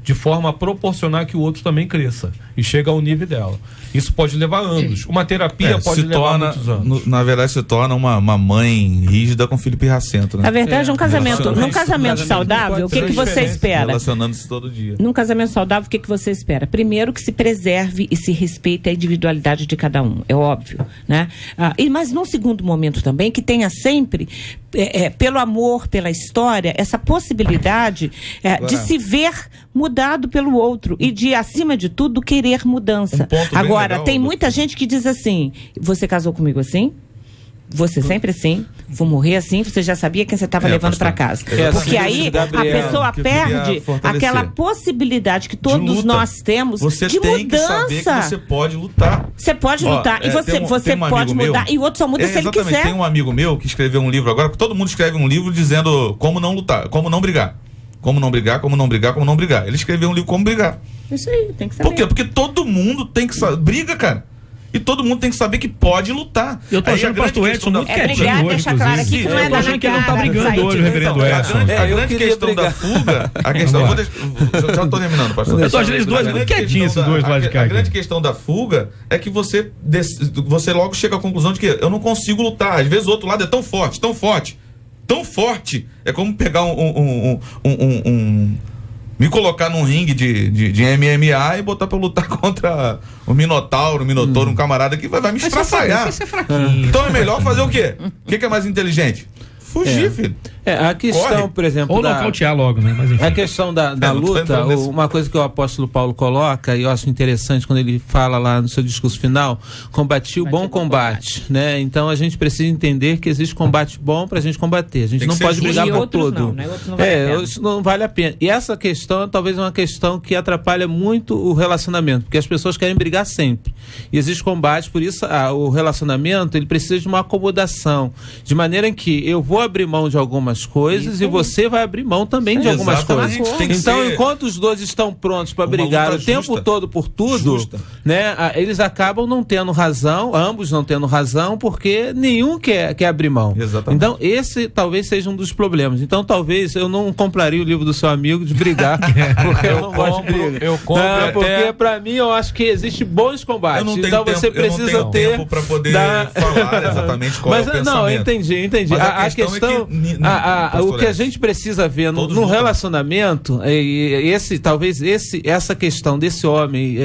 de forma a proporcionar que o outro também cresça e chegue ao nível dela. Isso pode levar anos. Uma terapia pode levar muitos anos. Na verdade, se torna uma mãe rígida com filho pirracento, né? Na verdade, num casamento saudável, o que você espera? Relacionando-se todo dia. Num casamento saudável, o que você espera? Primeiro, que se preserve e se respeite a individualidade de cada um. É óbvio, né? Mas num segundo momento também, que tenha sempre, pelo amor, pela história, essa possibilidade de se ver mudado pelo outro e de, acima de tudo, querer mudança. Agora, tem muita gente que diz assim, você casou comigo assim? Você sempre assim? Vou morrer assim? Você já sabia quem você estava levando para casa. Porque aí a pessoa perde aquela possibilidade que todos nós temos de mudança. Você tem que saber que você pode lutar. Você pode lutar. E você pode mudar. E o outro só muda se ele quiser. Tem um amigo meu que escreveu um livro agora, porque todo mundo escreve um livro dizendo como não lutar, como não brigar. Como não brigar, como não brigar, como não brigar. Ele escreveu um livro Como Brigar. Isso aí, tem que saber. Por quê? Porque todo mundo tem que saber. Briga, cara. E todo mundo tem que saber que pode lutar. Eu tô achando o pastor Edson muito quietinho hoje, claro aqui que não eu tô achando que ele não tá brigando hoje, o reverendo Edson. A grande questão da fuga... Já tô terminando, pastor. Eu tô achando eles dois muito quietinhos, esses dois lá de cá. A grande questão da fuga é que você logo chega à conclusão de que eu não consigo lutar. Às vezes o outro lado é tão forte, tão forte, tão forte. É como pegar me colocar num ringue de MMA e botar pra lutar contra o Minotauro, um camarada que vai me estraçalhar. Então é melhor fazer o quê? O que é mais inteligente? Fugir, filho. A questão, por exemplo... Ou nocautear logo, né? Mas, enfim. A questão da luta, uma coisa que o apóstolo Paulo coloca, e eu acho interessante quando ele fala lá no seu discurso final, combati o bom combate, né? Então a gente precisa entender que existe combate bom pra gente combater. A gente não pode brigar por tudo. Isso não vale a pena. E essa questão talvez é uma questão que atrapalha muito o relacionamento, porque as pessoas querem brigar sempre. E existe combate, por isso o relacionamento ele precisa de uma acomodação, de maneira em que eu vou abrir mão de algumas coisas e você vai abrir mão também de algumas coisas. Então, enquanto os dois estão prontos para brigar o tempo todo por tudo, né, eles acabam não tendo razão, ambos não tendo razão, porque nenhum quer abrir mão. Exatamente. Então, esse talvez seja um dos problemas. Então, talvez eu não compraria o livro do seu amigo de brigar, porque eu não gosto de briga. Eu compro porque para mim eu acho que existe bons combates. Então você precisa ter tempo para poder falar exatamente qual é o pensamento. Não, entendi. Mas a questão o que a gente precisa ver no relacionamento, essa questão desse homem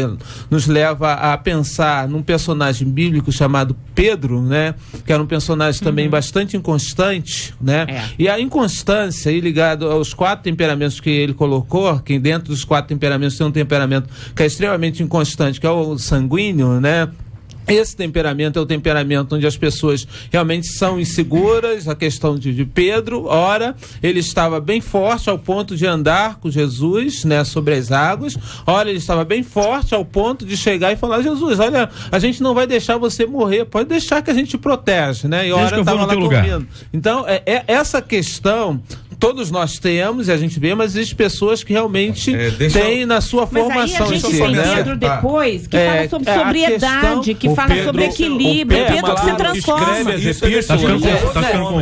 nos leva a pensar num personagem bíblico chamado Pedro, né? Que era um personagem também bastante inconstante, né? E a inconstância, aí ligado aos 4 temperamentos que ele colocou, que dentro dos 4 temperamentos tem um temperamento que é extremamente inconstante, que é o sanguíneo, né? Esse temperamento é o temperamento onde as pessoas realmente são inseguras. A questão de Pedro, ora, ele estava bem forte ao ponto de andar com Jesus, né, sobre as águas. Ora, ele estava bem forte ao ponto de chegar e falar: Jesus, olha, a gente não vai deixar você morrer, pode deixar que a gente te protege, né? E ora, estava lá dormindo. Então, essa questão todos nós temos, e a gente vê, mas existem pessoas que realmente têm na sua formação. Mas aí a gente tem Pedro depois, que fala sobre sobriedade, que fala sobre equilíbrio. Pedro que se transforma.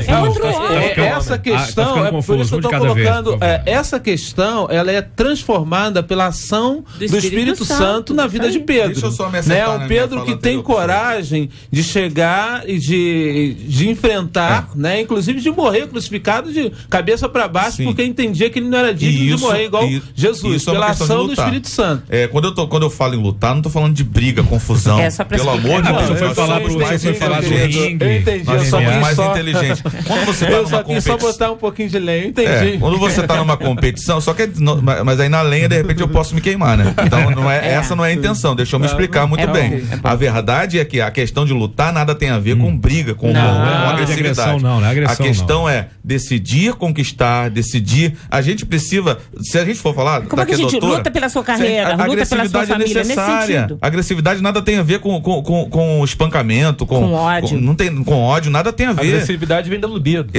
É outro homem. Essa questão, é por isso que eu estou colocando, essa questão, ela é transformada pela ação do Espírito Santo na vida de Pedro. Deixa eu só me acertar, né? O Pedro que tem coragem de chegar e de enfrentar, né? Inclusive de morrer crucificado de cabeça para baixo, porque entendia que ele não era digno de morrer igual Jesus, pela ação do Espírito Santo. Quando eu falo em lutar, não estou falando de briga, confusão. Pelo amor de Deus, foi falar pro ringue. Eu entendi, eu sou mais inteligente. Quando você tá numa competição, só botar um pouquinho de lenha, entendi. Quando você está numa competição, mas aí na lenha de repente eu posso me queimar, né? Então essa não é a intenção. Deixa eu me explicar muito bem. A verdade é que a questão de lutar nada tem a ver com briga, com agressividade. A questão é decidir conquistar, decidir. A gente precisa, se a gente for falar, como é que a gente luta pela sua carreira, luta pela sua família, nesse sentido. Agressividade nada tem a ver com espancamento, com ódio. Não tem, com ódio, nada tem a ver. A agressividade vem da libido.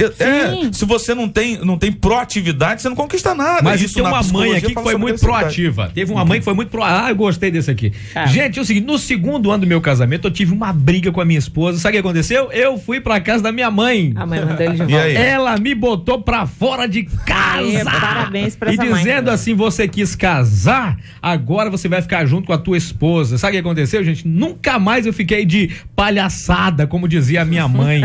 Se você não tem proatividade, você não conquista nada. Mas isso tem uma mãe aqui que foi muito proativa. Teve uma mãe que foi muito proativa. Eu gostei desse aqui. Gente, é o seguinte, no segundo ano do meu casamento, eu tive uma briga com a minha esposa. Sabe o que aconteceu? Eu fui pra casa da minha mãe. A mãe mandou ele de volta. Ela me botou pra fora de casa. Parabéns pra essa mãe. E dizendo assim, você quis casar, agora você vai ficar junto com a tua esposa. Sabe o que aconteceu, gente? Nunca mais eu fiquei de palhaçada, como dizia a minha mãe.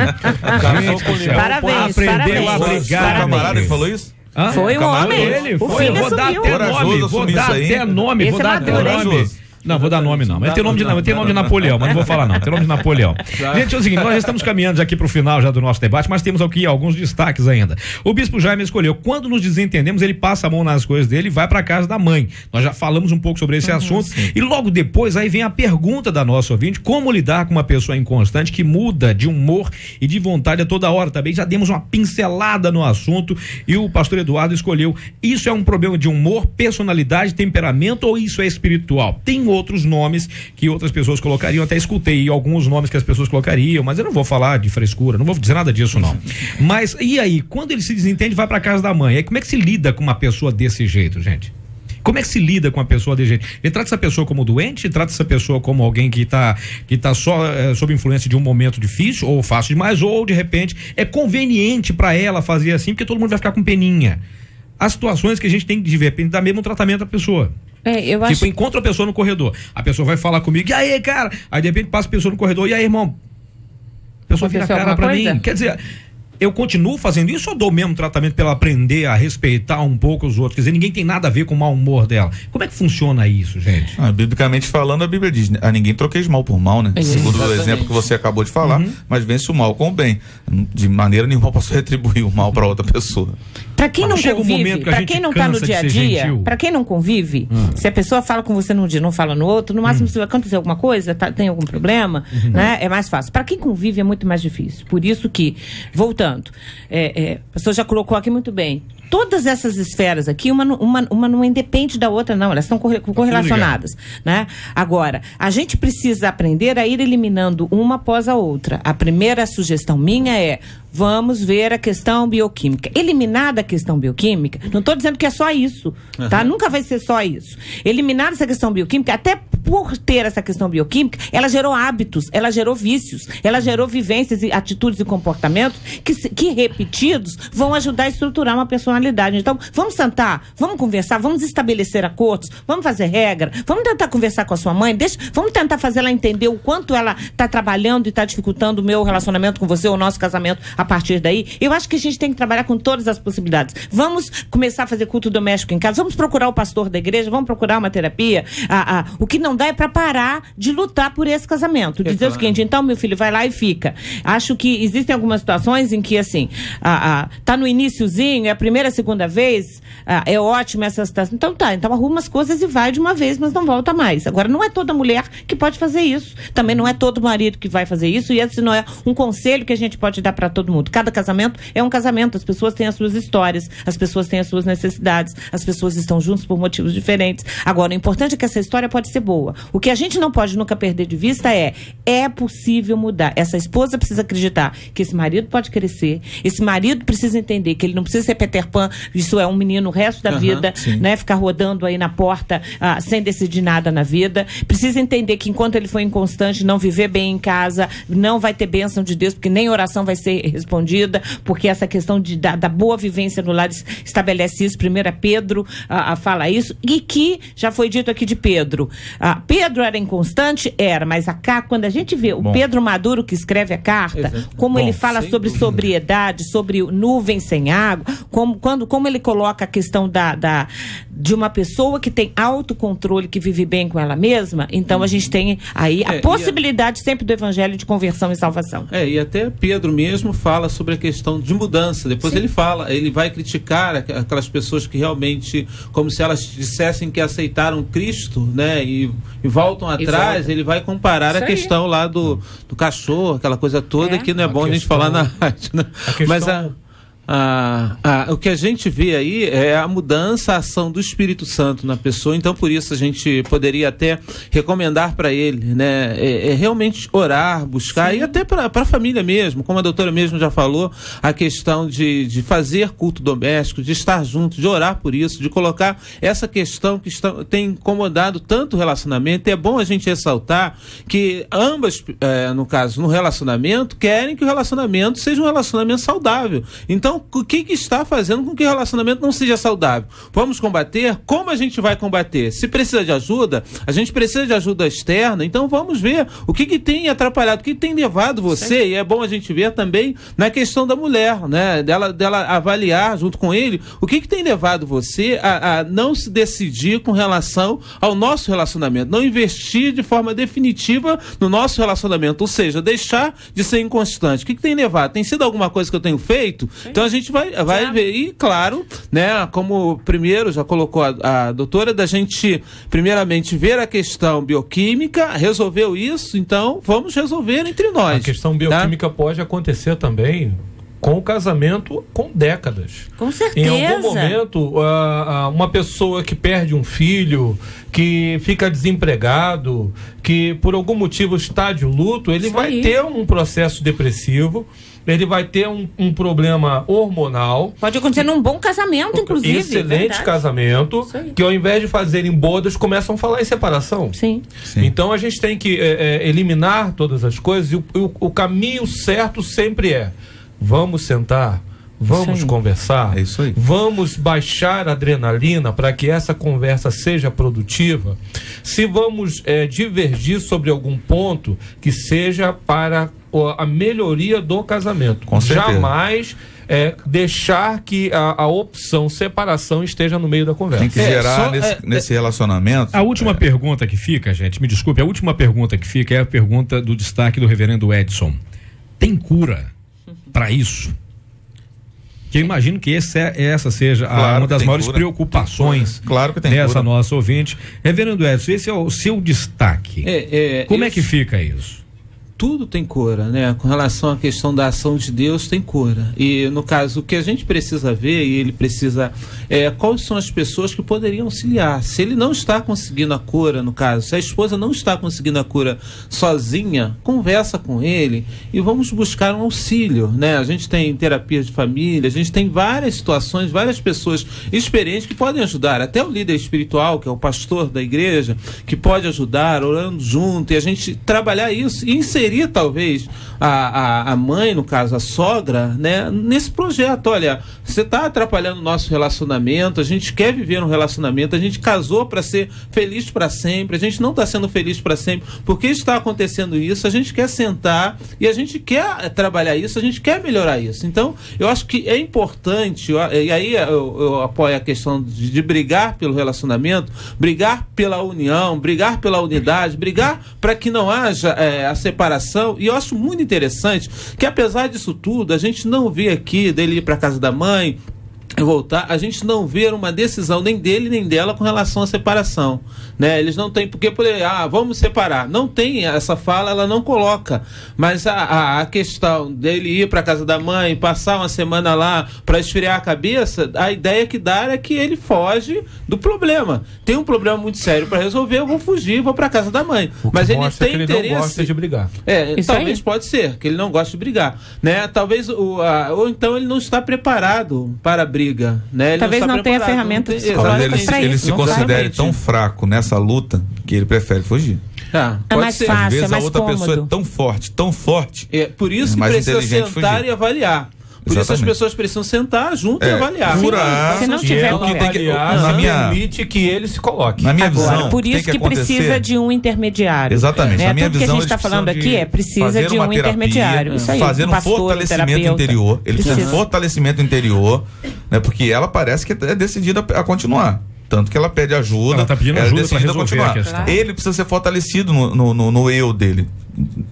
Parabéns. Aprendeu a brigar. O camarada que falou isso? Foi um homem. Ele foi. Vou dar até nome. Não, vou dar nome não. Mas tem nome de Napoleão, mas não vou falar não. Tem nome de Napoleão. Gente, é o seguinte, nós já estamos caminhando aqui para o final já do nosso debate, mas temos aqui alguns destaques ainda. O bispo Jaime escolheu, quando nos desentendemos, ele passa a mão nas coisas dele e vai para casa da mãe. Nós já falamos um pouco sobre esse assunto. Sim. E logo depois aí vem a pergunta da nossa ouvinte, como lidar com uma pessoa inconstante que muda de humor e de vontade a toda hora. Também já demos uma pincelada no assunto e o pastor Eduardo escolheu, isso é um problema de humor, personalidade, temperamento ou isso é espiritual? Tem outros nomes que outras pessoas colocariam, até escutei alguns nomes que as pessoas colocariam, mas eu não vou falar de frescura, não vou dizer nada disso não. Mas e aí, quando ele se desentende, vai para casa da mãe, aí como é que se lida com uma pessoa desse jeito, gente? Como é que se lida com uma pessoa desse jeito? Ele trata essa pessoa como doente? Trata essa pessoa como alguém que tá só sob influência de um momento difícil ou fácil demais, ou de repente é conveniente para ela fazer assim, porque todo mundo vai ficar com peninha. As situações que a gente tem que de repente dar mesmo tratamento à pessoa. Eu acho... encontra a pessoa no corredor, a pessoa vai falar comigo, e aí, cara? Aí de repente passa a pessoa no corredor, e aí, irmão? A pessoa vira a cara pra mim. Quer dizer, eu continuo fazendo isso ou dou o mesmo tratamento pra ela aprender a respeitar um pouco os outros? Quer dizer, ninguém tem nada a ver com o mau humor dela. Como é que funciona isso, gente? Biblicamente falando, a Bíblia diz, a ninguém troqueis mal por mal, né? Segundo o exemplo que você acabou de falar, mas vence o mal com o bem. De maneira nenhuma eu posso retribuir o mal para outra pessoa. Para quem não convive, para quem não tá no dia a dia, para quem não convive, se a pessoa fala com você num dia, não fala no outro, no máximo se vai acontecer alguma coisa, tem algum problema, né? É mais fácil. Para quem convive é muito mais difícil. Por isso que, voltando, a pessoa já colocou aqui muito bem. Todas essas esferas aqui, uma não independe da outra, não. Elas estão correlacionadas, né? Agora, a gente precisa aprender a ir eliminando uma após a outra. A primeira sugestão minha é: vamos ver a questão bioquímica. Eliminada a questão bioquímica, não estou dizendo que é só isso, tá? Nunca vai ser só isso. Eliminada essa questão bioquímica, até por ter essa questão bioquímica, ela gerou hábitos, ela gerou vícios, ela gerou vivências, e atitudes e comportamentos que repetidos vão ajudar a estruturar uma personalidade. Então, vamos sentar, vamos conversar, vamos estabelecer acordos, vamos fazer regra, vamos tentar conversar com a sua mãe, vamos tentar fazer ela entender o quanto ela está trabalhando e está dificultando o meu relacionamento com você, o nosso casamento a partir daí. Eu acho que a gente tem que trabalhar com todas as possibilidades. Vamos começar a fazer culto doméstico em casa, vamos procurar o pastor da igreja, vamos procurar uma terapia. O que não dá é para parar de lutar por esse casamento, de dizer o seguinte: então meu filho vai lá e fica. Acho que existem algumas situações em que assim, tá no iniciozinho, é a primeira segunda vez, é ótima essa situação. Então então arruma as coisas e vai de uma vez, mas não volta mais. Agora, não é toda mulher que pode fazer isso. Também não é todo marido que vai fazer isso, e esse não é um conselho que a gente pode dar para todo mundo. Cada casamento é um casamento, as pessoas têm as suas histórias, as pessoas têm as suas necessidades, as pessoas estão juntas por motivos diferentes. Agora, o importante é que essa história pode ser boa. O que a gente não pode nunca perder de vista é possível mudar. Essa esposa precisa acreditar que esse marido pode crescer, esse marido precisa entender que ele não precisa ser Peter Pan, isso é um menino o resto da vida, né? Ficar rodando aí na porta sem decidir nada na vida. Precisa entender que enquanto ele for inconstante, não viver bem em casa, não vai ter bênção de Deus, porque nem oração vai ser respondida, porque essa questão da boa vivência no lar estabelece isso. Primeiro Pedro fala isso, e que já foi dito aqui de Pedro. Pedro era inconstante? Era, mas quando a gente vê o Pedro Maduro que escreve a carta, como ele fala sobre sobriedade, sobre nuvens sem água, como ele coloca a questão de uma pessoa que tem autocontrole, que vive bem com ela mesma, então a gente tem aí a possibilidade sempre do evangelho de conversão e salvação. E até Pedro mesmo fala sobre a questão de mudança. Depois ele vai criticar aquelas pessoas que realmente, como se elas dissessem que aceitaram Cristo, né, e voltam atrás. Ele vai comparar a questão lá do cachorro, aquela coisa toda, que não é bom a gente falar na rádio, né? Mas o que a gente vê aí é a mudança, a ação do Espírito Santo na pessoa. Então, por isso a gente poderia até recomendar para ele, né, realmente orar, buscar, e até para a família mesmo, como a doutora mesmo já falou, a questão de fazer culto doméstico, de estar junto, de orar por isso, de colocar essa questão que tem incomodado tanto o relacionamento. É bom a gente ressaltar que ambas, no caso, no relacionamento, querem que o relacionamento seja um relacionamento saudável. Então, o que está fazendo com que o relacionamento não seja saudável? Vamos combater? Como a gente vai combater? Se precisa de ajuda, a gente precisa de ajuda externa, então vamos ver o que tem atrapalhado, o que tem levado você, e é bom a gente ver também na questão da mulher, né? Dela avaliar junto com ele o que tem levado você a não se decidir com relação ao nosso relacionamento, não investir de forma definitiva no nosso relacionamento, ou seja, deixar de ser inconstante. O que tem levado? Tem sido alguma coisa que eu tenho feito? Então a gente vai ver, e claro, né, como primeiro já colocou a doutora, da gente primeiramente ver a questão bioquímica, resolveu isso, então vamos resolver entre nós. A questão bioquímica pode acontecer também com o casamento com décadas. Com certeza. Em algum momento, uma pessoa que perde um filho, que fica desempregado, que por algum motivo está de luto, ele vai ter um processo depressivo, ele vai ter um problema hormonal. Pode acontecer num bom casamento, inclusive. Excelente casamento, que ao invés de fazerem bodas, começam a falar em separação. Sim. Então a gente tem que eliminar todas as coisas, e o caminho certo sempre vamos sentar, vamos conversar, vamos baixar a adrenalina para que essa conversa seja produtiva. Se vamos divergir sobre algum ponto, que seja para a melhoria do casamento. Com certeza. Jamais deixar que a opção separação esteja no meio da conversa. Tem que gerar nesse relacionamento. A última pergunta que fica, gente, me desculpe, a última pergunta que fica é a pergunta do destaque do reverendo Edson. Tem cura para isso? Que eu imagino que essa seja uma das maiores preocupações dessa nossa ouvinte. Reverendo Edson, esse é o seu destaque. Como é que fica isso? Tudo tem cura, né? Com relação à questão da ação de Deus, tem cura. E, no caso, o que a gente precisa ver, e ele precisa, quais são as pessoas que poderiam auxiliar. Se ele não está conseguindo a cura, no caso, se a esposa não está conseguindo a cura sozinha, conversa com ele e vamos buscar um auxílio, né? A gente tem terapias de família, a gente tem várias situações, várias pessoas experientes que podem ajudar. Até o líder espiritual, que é o pastor da igreja, que pode ajudar, orando junto, e a gente trabalhar isso e inserir talvez a mãe, no caso a sogra, né, nesse projeto. Olha, você está atrapalhando o nosso relacionamento, a gente quer viver um relacionamento, a gente casou para ser feliz para sempre, a gente não está sendo feliz para sempre, porque está acontecendo isso, a gente quer sentar e a gente quer trabalhar isso, a gente quer melhorar isso. Então, eu acho que é importante, e aí eu apoio a questão de brigar pelo relacionamento, brigar pela união, brigar pela unidade, brigar para que não haja a separação. E eu acho muito interessante que, apesar disso tudo, a gente não vê aqui dele ir para casa da mãe, voltar, a gente não vê uma decisão nem dele nem dela com relação à separação, né? Eles não têm porque vamos separar, não tem essa fala, ela não coloca, mas a questão dele ir para casa da mãe, passar uma semana lá para esfriar a cabeça, a ideia que dá é que ele foge do problema. Tem um problema muito sério para resolver, eu vou fugir, vou para casa da mãe. Mas ele tem que ele interesse. Não gosta de brigar. Talvez pode ser que ele não goste de brigar, né? Talvez ou então ele não está preparado para a briga. Né? Talvez não tenha ferramentas psicológicas para isso. Ele se considere tão fraco nessa luta que ele prefere fugir. É mais fácil, às vezes é mais a outra cômodo. pessoa é tão forte. Por isso que precisa sentar e avaliar. Por isso as pessoas precisam sentar junto e avaliar. Se não tiver que tem que permite que ele se coloque. Na minha visão, por isso que precisa de um intermediário. Exatamente. Na minha visão, tudo que a gente está falando aqui precisa de um intermediário. Isso aí, fazer um fortalecimento interior. Ele precisa de um fortalecimento interior, né? Porque ela parece que é decidida a continuar. Tanto que ela pede ajuda. Ela está pedindo ajuda para resolver a questão. Claro. Ele precisa ser fortalecido no eu dele.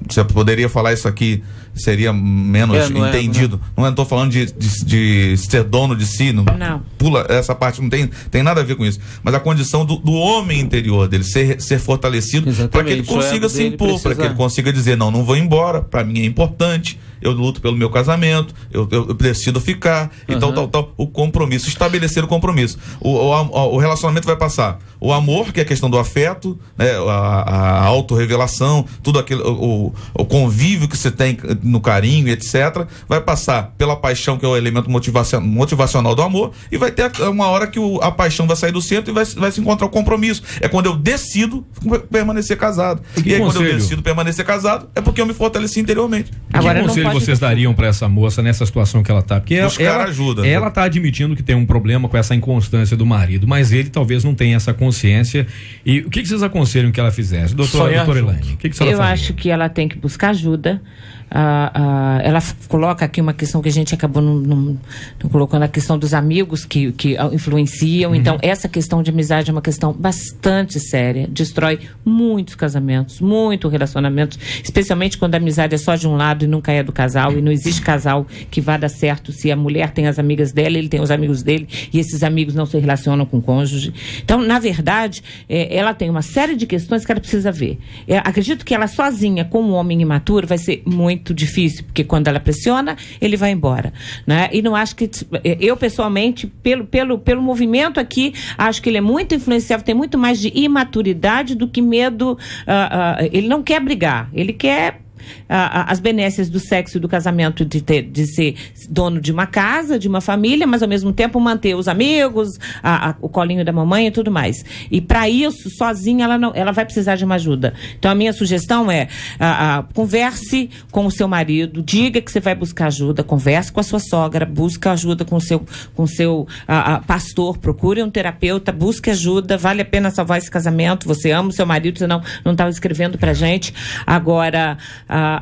Você poderia falar isso aqui, seria menos entendido. Não estou falando de ser dono de si. Não. Pula essa parte, não tem nada a ver com isso. Mas a condição do homem interior dele ser fortalecido para que ele consiga se impor, para que ele consiga dizer, não vou embora, para mim é importante, eu luto pelo meu casamento, eu decido ficar, e tal. O compromisso, estabelecer o compromisso. O relacionamento vai passar. O amor, que é a questão do afeto, né, a autorrevelação, tudo aquilo, o convívio que você tem no carinho, etc., vai passar pela paixão, que é o elemento motivacional do amor, e vai ter uma hora que a paixão vai sair do centro e vai se encontrar o compromisso. É quando eu decido permanecer casado. E aí, quando eu decido permanecer casado, é porque eu me fortaleci interiormente. Agora, que conselho vocês dariam para essa moça nessa situação que ela está? Porque ela está admitindo que tem um problema com essa inconstância do marido, mas ele talvez não tenha essa consciência. E o que vocês aconselham que ela fizesse? Doutora Elaine, o que você Eu acho que ela tem que buscar ajuda. Ela coloca aqui uma questão que a gente acabou não colocando, a questão dos amigos que influenciam. Então, essa questão de amizade é uma questão bastante séria, destrói muitos casamentos, muitos relacionamentos, especialmente quando a amizade é só de um lado e nunca é do casal, e não existe casal que vá dar certo se a mulher tem as amigas dela, ele tem os amigos dele, e esses amigos não se relacionam com o cônjuge. Então, na verdade, ela tem uma série de questões que ela precisa ver. Acredito que ela sozinha, com um homem imaturo, vai ser muito difícil, porque quando ela pressiona, ele vai embora, né? E não acho que, eu pessoalmente, pelo movimento aqui, acho que ele é muito influenciável, tem muito mais de imaturidade do que medo. Ele não quer brigar, ele quer as benesses do sexo e do casamento, de ser dono de uma casa, de uma família, mas ao mesmo tempo manter os amigos, o colinho da mamãe e tudo mais. E para isso, sozinha, ela vai precisar de uma ajuda. Então a minha sugestão é, converse com o seu marido, diga que você vai buscar ajuda, converse com a sua sogra, busque ajuda com o seu pastor, procure um terapeuta, busque ajuda, vale a pena salvar esse casamento, você ama o seu marido, você não estava escrevendo pra gente. Agora,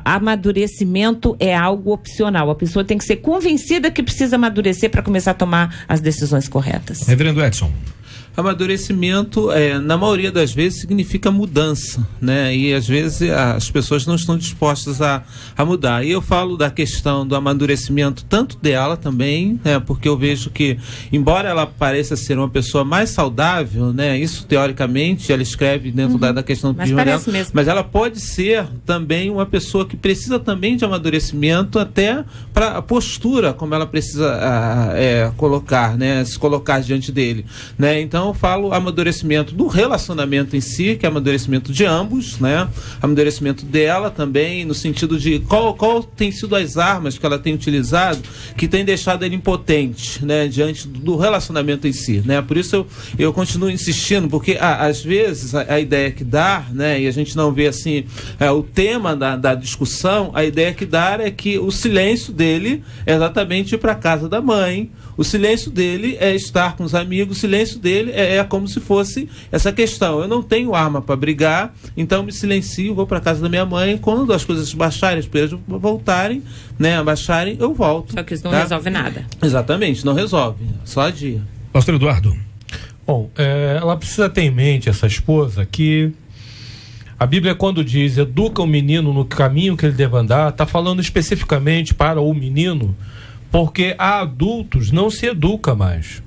amadurecimento é algo opcional. A pessoa tem que ser convencida que precisa amadurecer para começar a tomar as decisões corretas. Reverendo Edson. Amadurecimento, na maioria das vezes, significa mudança, né? E às vezes as pessoas não estão dispostas a mudar. E eu falo da questão do amadurecimento tanto dela também, né? Porque eu vejo que, embora ela pareça ser uma pessoa mais saudável, né? Isso teoricamente ela escreve dentro da questão do prisma dela, mas ela pode ser também uma pessoa que precisa também de amadurecimento, até para a postura como ela precisa colocar, né? Se colocar diante dele, né? Então eu falo amadurecimento do relacionamento em si, que é amadurecimento de ambos, né? Amadurecimento dela também, no sentido de qual tem sido as armas que ela tem utilizado que tem deixado ele impotente, né? Diante do relacionamento em si, né? Por isso eu continuo insistindo, porque às vezes a ideia que dá, né? E a gente não vê assim o tema da discussão, a ideia que dá é que o silêncio dele é exatamente ir para a casa da mãe, o silêncio dele é estar com os amigos, o silêncio dele é como se fosse essa questão. Eu não tenho arma para brigar, então me silencio, vou para casa da minha mãe, quando as coisas baixarem, as coisas voltarem, né, baixarem, eu volto. Só que isso não resolve nada. Exatamente, não resolve, só adia. Pastor Eduardo. Bom, ela precisa ter em mente, essa esposa, que a Bíblia, quando diz educa o menino no caminho que ele deve andar, está falando especificamente para o menino, Porque a adultos não se educa mais.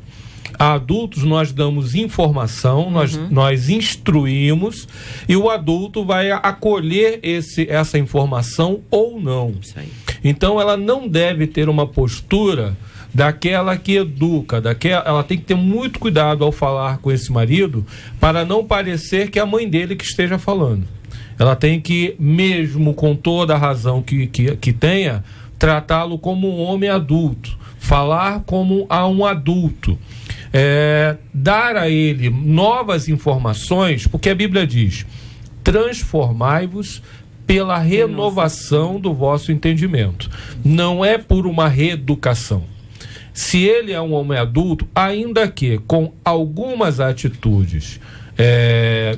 A adultos nós damos informação, nós instruímos, e o adulto vai acolher essa informação ou não. Isso aí. Então ela não deve ter uma postura daquela que educa, ela tem que ter muito cuidado ao falar com esse marido para não parecer que é a mãe dele que esteja falando. Ela tem que, mesmo com toda a razão que tenha, tratá-lo como um homem adulto, falar como a um adulto. Dar a ele novas informações, porque a Bíblia diz: transformai-vos pela renovação do vosso entendimento. Não é por uma reeducação. Se ele é um homem adulto, ainda que com algumas atitudes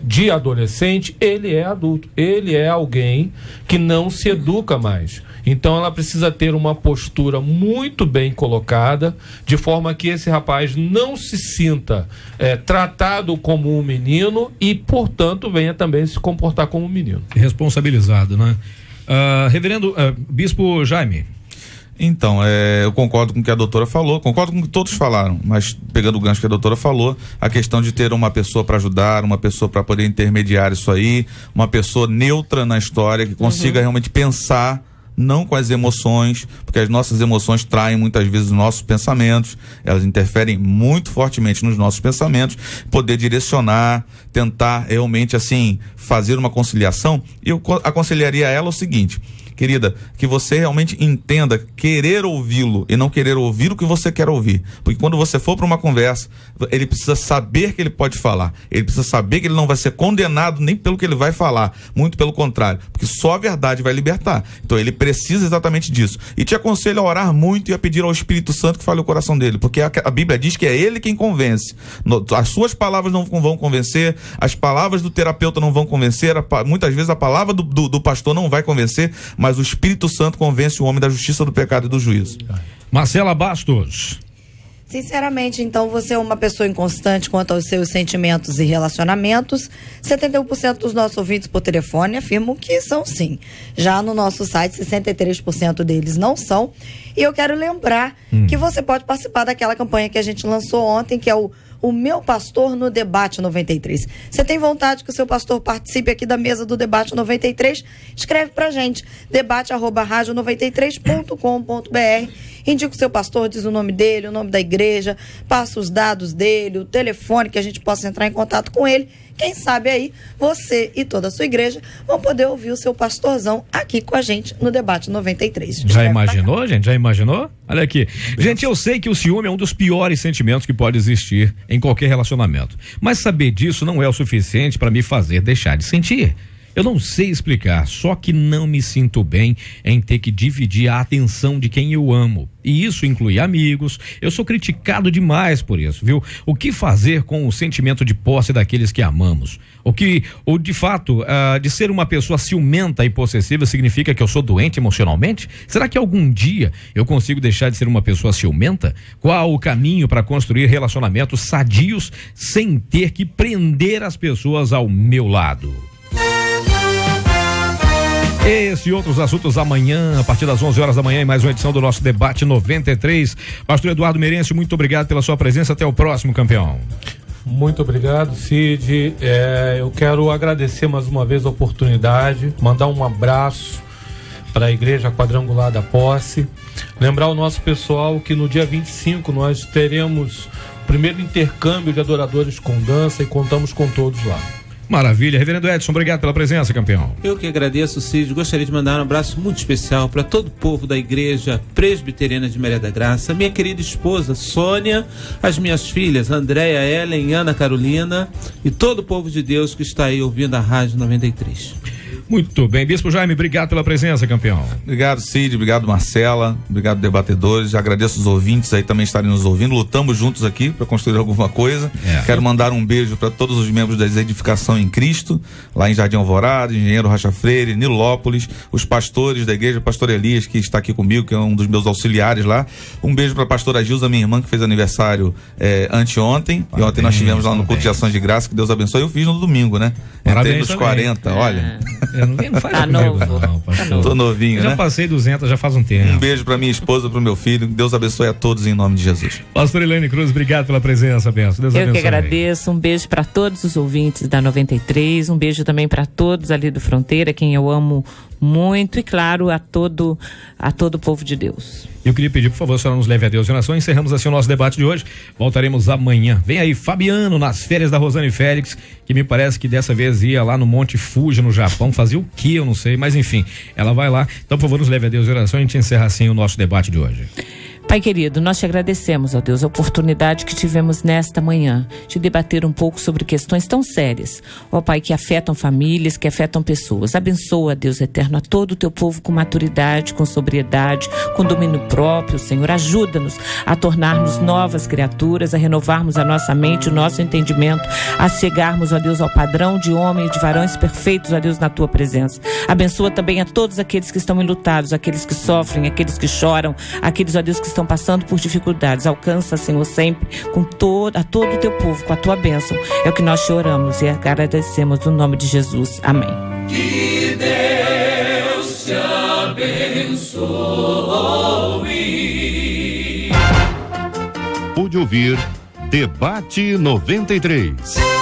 de adolescente, ele é adulto. Ele é alguém que não se educa mais. Então ela precisa ter uma postura muito bem colocada, de forma que esse rapaz não se sinta tratado como um menino e, portanto, venha também se comportar como um menino. Responsabilizado, né? Reverendo Bispo Jaime. Então, eu concordo com o que a doutora falou, concordo com o que todos falaram, mas pegando o gancho que a doutora falou, a questão de ter uma pessoa para ajudar, uma pessoa para poder intermediar isso aí, uma pessoa neutra na história, que consiga realmente pensar, não com as emoções, porque as nossas emoções traem muitas vezes os nossos pensamentos, elas interferem muito fortemente nos nossos pensamentos, poder direcionar, tentar realmente assim, fazer uma conciliação. Eu aconselharia a ela o seguinte: querida, que você realmente entenda querer ouvi-lo e não querer ouvir o que você quer ouvir. Porque quando você for para uma conversa, ele precisa saber que ele pode falar. Ele precisa saber que ele não vai ser condenado nem pelo que ele vai falar. Muito pelo contrário. Porque só a verdade vai libertar. Então ele precisa exatamente disso. E te aconselho a orar muito e a pedir ao Espírito Santo que fale o coração dele. Porque a Bíblia diz que é ele quem convence. As suas palavras não vão convencer, as palavras do terapeuta não vão convencer, muitas vezes a palavra do pastor não vai convencer, mas o Espírito Santo convence o homem da justiça, do pecado e do juízo. Marcela Bastos. Sinceramente, então, você é uma pessoa inconstante quanto aos seus sentimentos e relacionamentos. 71% dos nossos ouvintes por telefone afirmam que são sim. Já no nosso site, 63% deles não são. E eu quero lembrar que você pode participar daquela campanha que a gente lançou ontem, que é o Meu Pastor no Debate 93. Você tem vontade que o seu pastor participe aqui da mesa do Debate 93? Escreve pra gente, debate@radio93.com.br. Indica o seu pastor, diz o nome dele, o nome da igreja, passa os dados dele, o telefone, que a gente possa entrar em contato com ele. Quem sabe aí, você e toda a sua igreja vão poder ouvir o seu pastorzão aqui com a gente no Debate 93. Já imaginou, gente? Já imaginou? Olha aqui. Gente, eu sei que o ciúme é um dos piores sentimentos que pode existir em qualquer relacionamento. Mas saber disso não é o suficiente para me fazer deixar de sentir. Eu não sei explicar, só que não me sinto bem em ter que dividir a atenção de quem eu amo. E isso inclui amigos. Eu sou criticado demais por isso, viu? O que fazer com o sentimento de posse daqueles que amamos? Ou de fato, de ser uma pessoa ciumenta e possessiva significa que eu sou doente emocionalmente? Será que algum dia eu consigo deixar de ser uma pessoa ciumenta? Qual o caminho para construir relacionamentos sadios sem ter que prender as pessoas ao meu lado? Esse e outros assuntos amanhã, a partir das 11 horas da manhã, em mais uma edição do nosso Debate 93. Pastor Eduardo Merencio, muito obrigado pela sua presença. Até o próximo, campeão. Muito obrigado, Cid. Eu quero agradecer mais uma vez a oportunidade, mandar um abraço para a Igreja Quadrangular da Posse. Lembrar o nosso pessoal que no dia 25 nós teremos o primeiro intercâmbio de adoradores com dança e contamos com todos lá. Maravilha. Reverendo Edson, obrigado pela presença, campeão. Eu que agradeço, Cid. Gostaria de mandar um abraço muito especial para todo o povo da Igreja Presbiteriana de Maria da Graça, minha querida esposa Sônia, as minhas filhas Andréia, Ellen, Ana Carolina e todo o povo de Deus que está aí ouvindo a Rádio 93. Muito bem, Bispo Jaime, obrigado pela presença, campeão. Obrigado, Cid, obrigado, Marcela, obrigado, debatedores. Agradeço os ouvintes aí também estarem nos ouvindo. Lutamos juntos aqui para construir alguma coisa. Quero mandar um beijo para todos os membros da Edificação em Cristo, lá em Jardim Alvorada, Engenheiro Rocha Freire, Nilópolis, os pastores da igreja, pastor Elias, que está aqui comigo, que é um dos meus auxiliares lá. Um beijo para a pastora Gilza, minha irmã, que fez aniversário anteontem. Parabéns, e ontem nós tivemos lá no culto de ações de graça, que Deus abençoe. Eu fiz no domingo, né? Parabéns. Entrei nos 40, olha. Ninguém faz tá comigo, novo. não, Tô novinho, já né? passei 200 já faz um tempo. Um beijo pra minha esposa, pro meu filho. Deus abençoe a todos em nome de Jesus. Pastor Elaine Cruz, obrigado pela presença, benção. Deus abençoe. Eu que agradeço. Um beijo para todos os ouvintes da 93. Um beijo também para todos ali do Fronteira, quem eu amo muito, e claro, a todo o povo de Deus. Eu queria pedir, por favor, a senhora nos leve a Deus em oração. Encerramos assim o nosso debate de hoje. Voltaremos amanhã. Vem aí Fabiano nas férias da Rosane Félix, que me parece que dessa vez ia lá no Monte Fuji, no Japão, fazia o que, eu não sei, mas enfim, ela vai lá. Então, por favor, nos leve a Deus em oração e a gente encerra assim o nosso debate de hoje. Pai querido, nós te agradecemos, ó Deus, a oportunidade que tivemos nesta manhã de debater um pouco sobre questões tão sérias, ó Pai, que afetam famílias, que afetam pessoas. Abençoa, Deus eterno, a todo o teu povo com maturidade, com sobriedade, com domínio próprio, Senhor. Ajuda-nos a tornarmos novas criaturas, a renovarmos a nossa mente, o nosso entendimento, a chegarmos, ó Deus, ao padrão de homem e de varões perfeitos, ó Deus, na tua presença. Abençoa também a todos aqueles que estão enlutados, aqueles que sofrem, aqueles que choram, aqueles, ó Deus, que estão passando por dificuldades. Alcança, Senhor, sempre a todo o teu povo com a tua bênção. É o que nós te oramos e agradecemos no nome de Jesus. Amém. Que Deus te abençoe. Pude ouvir Debate 93.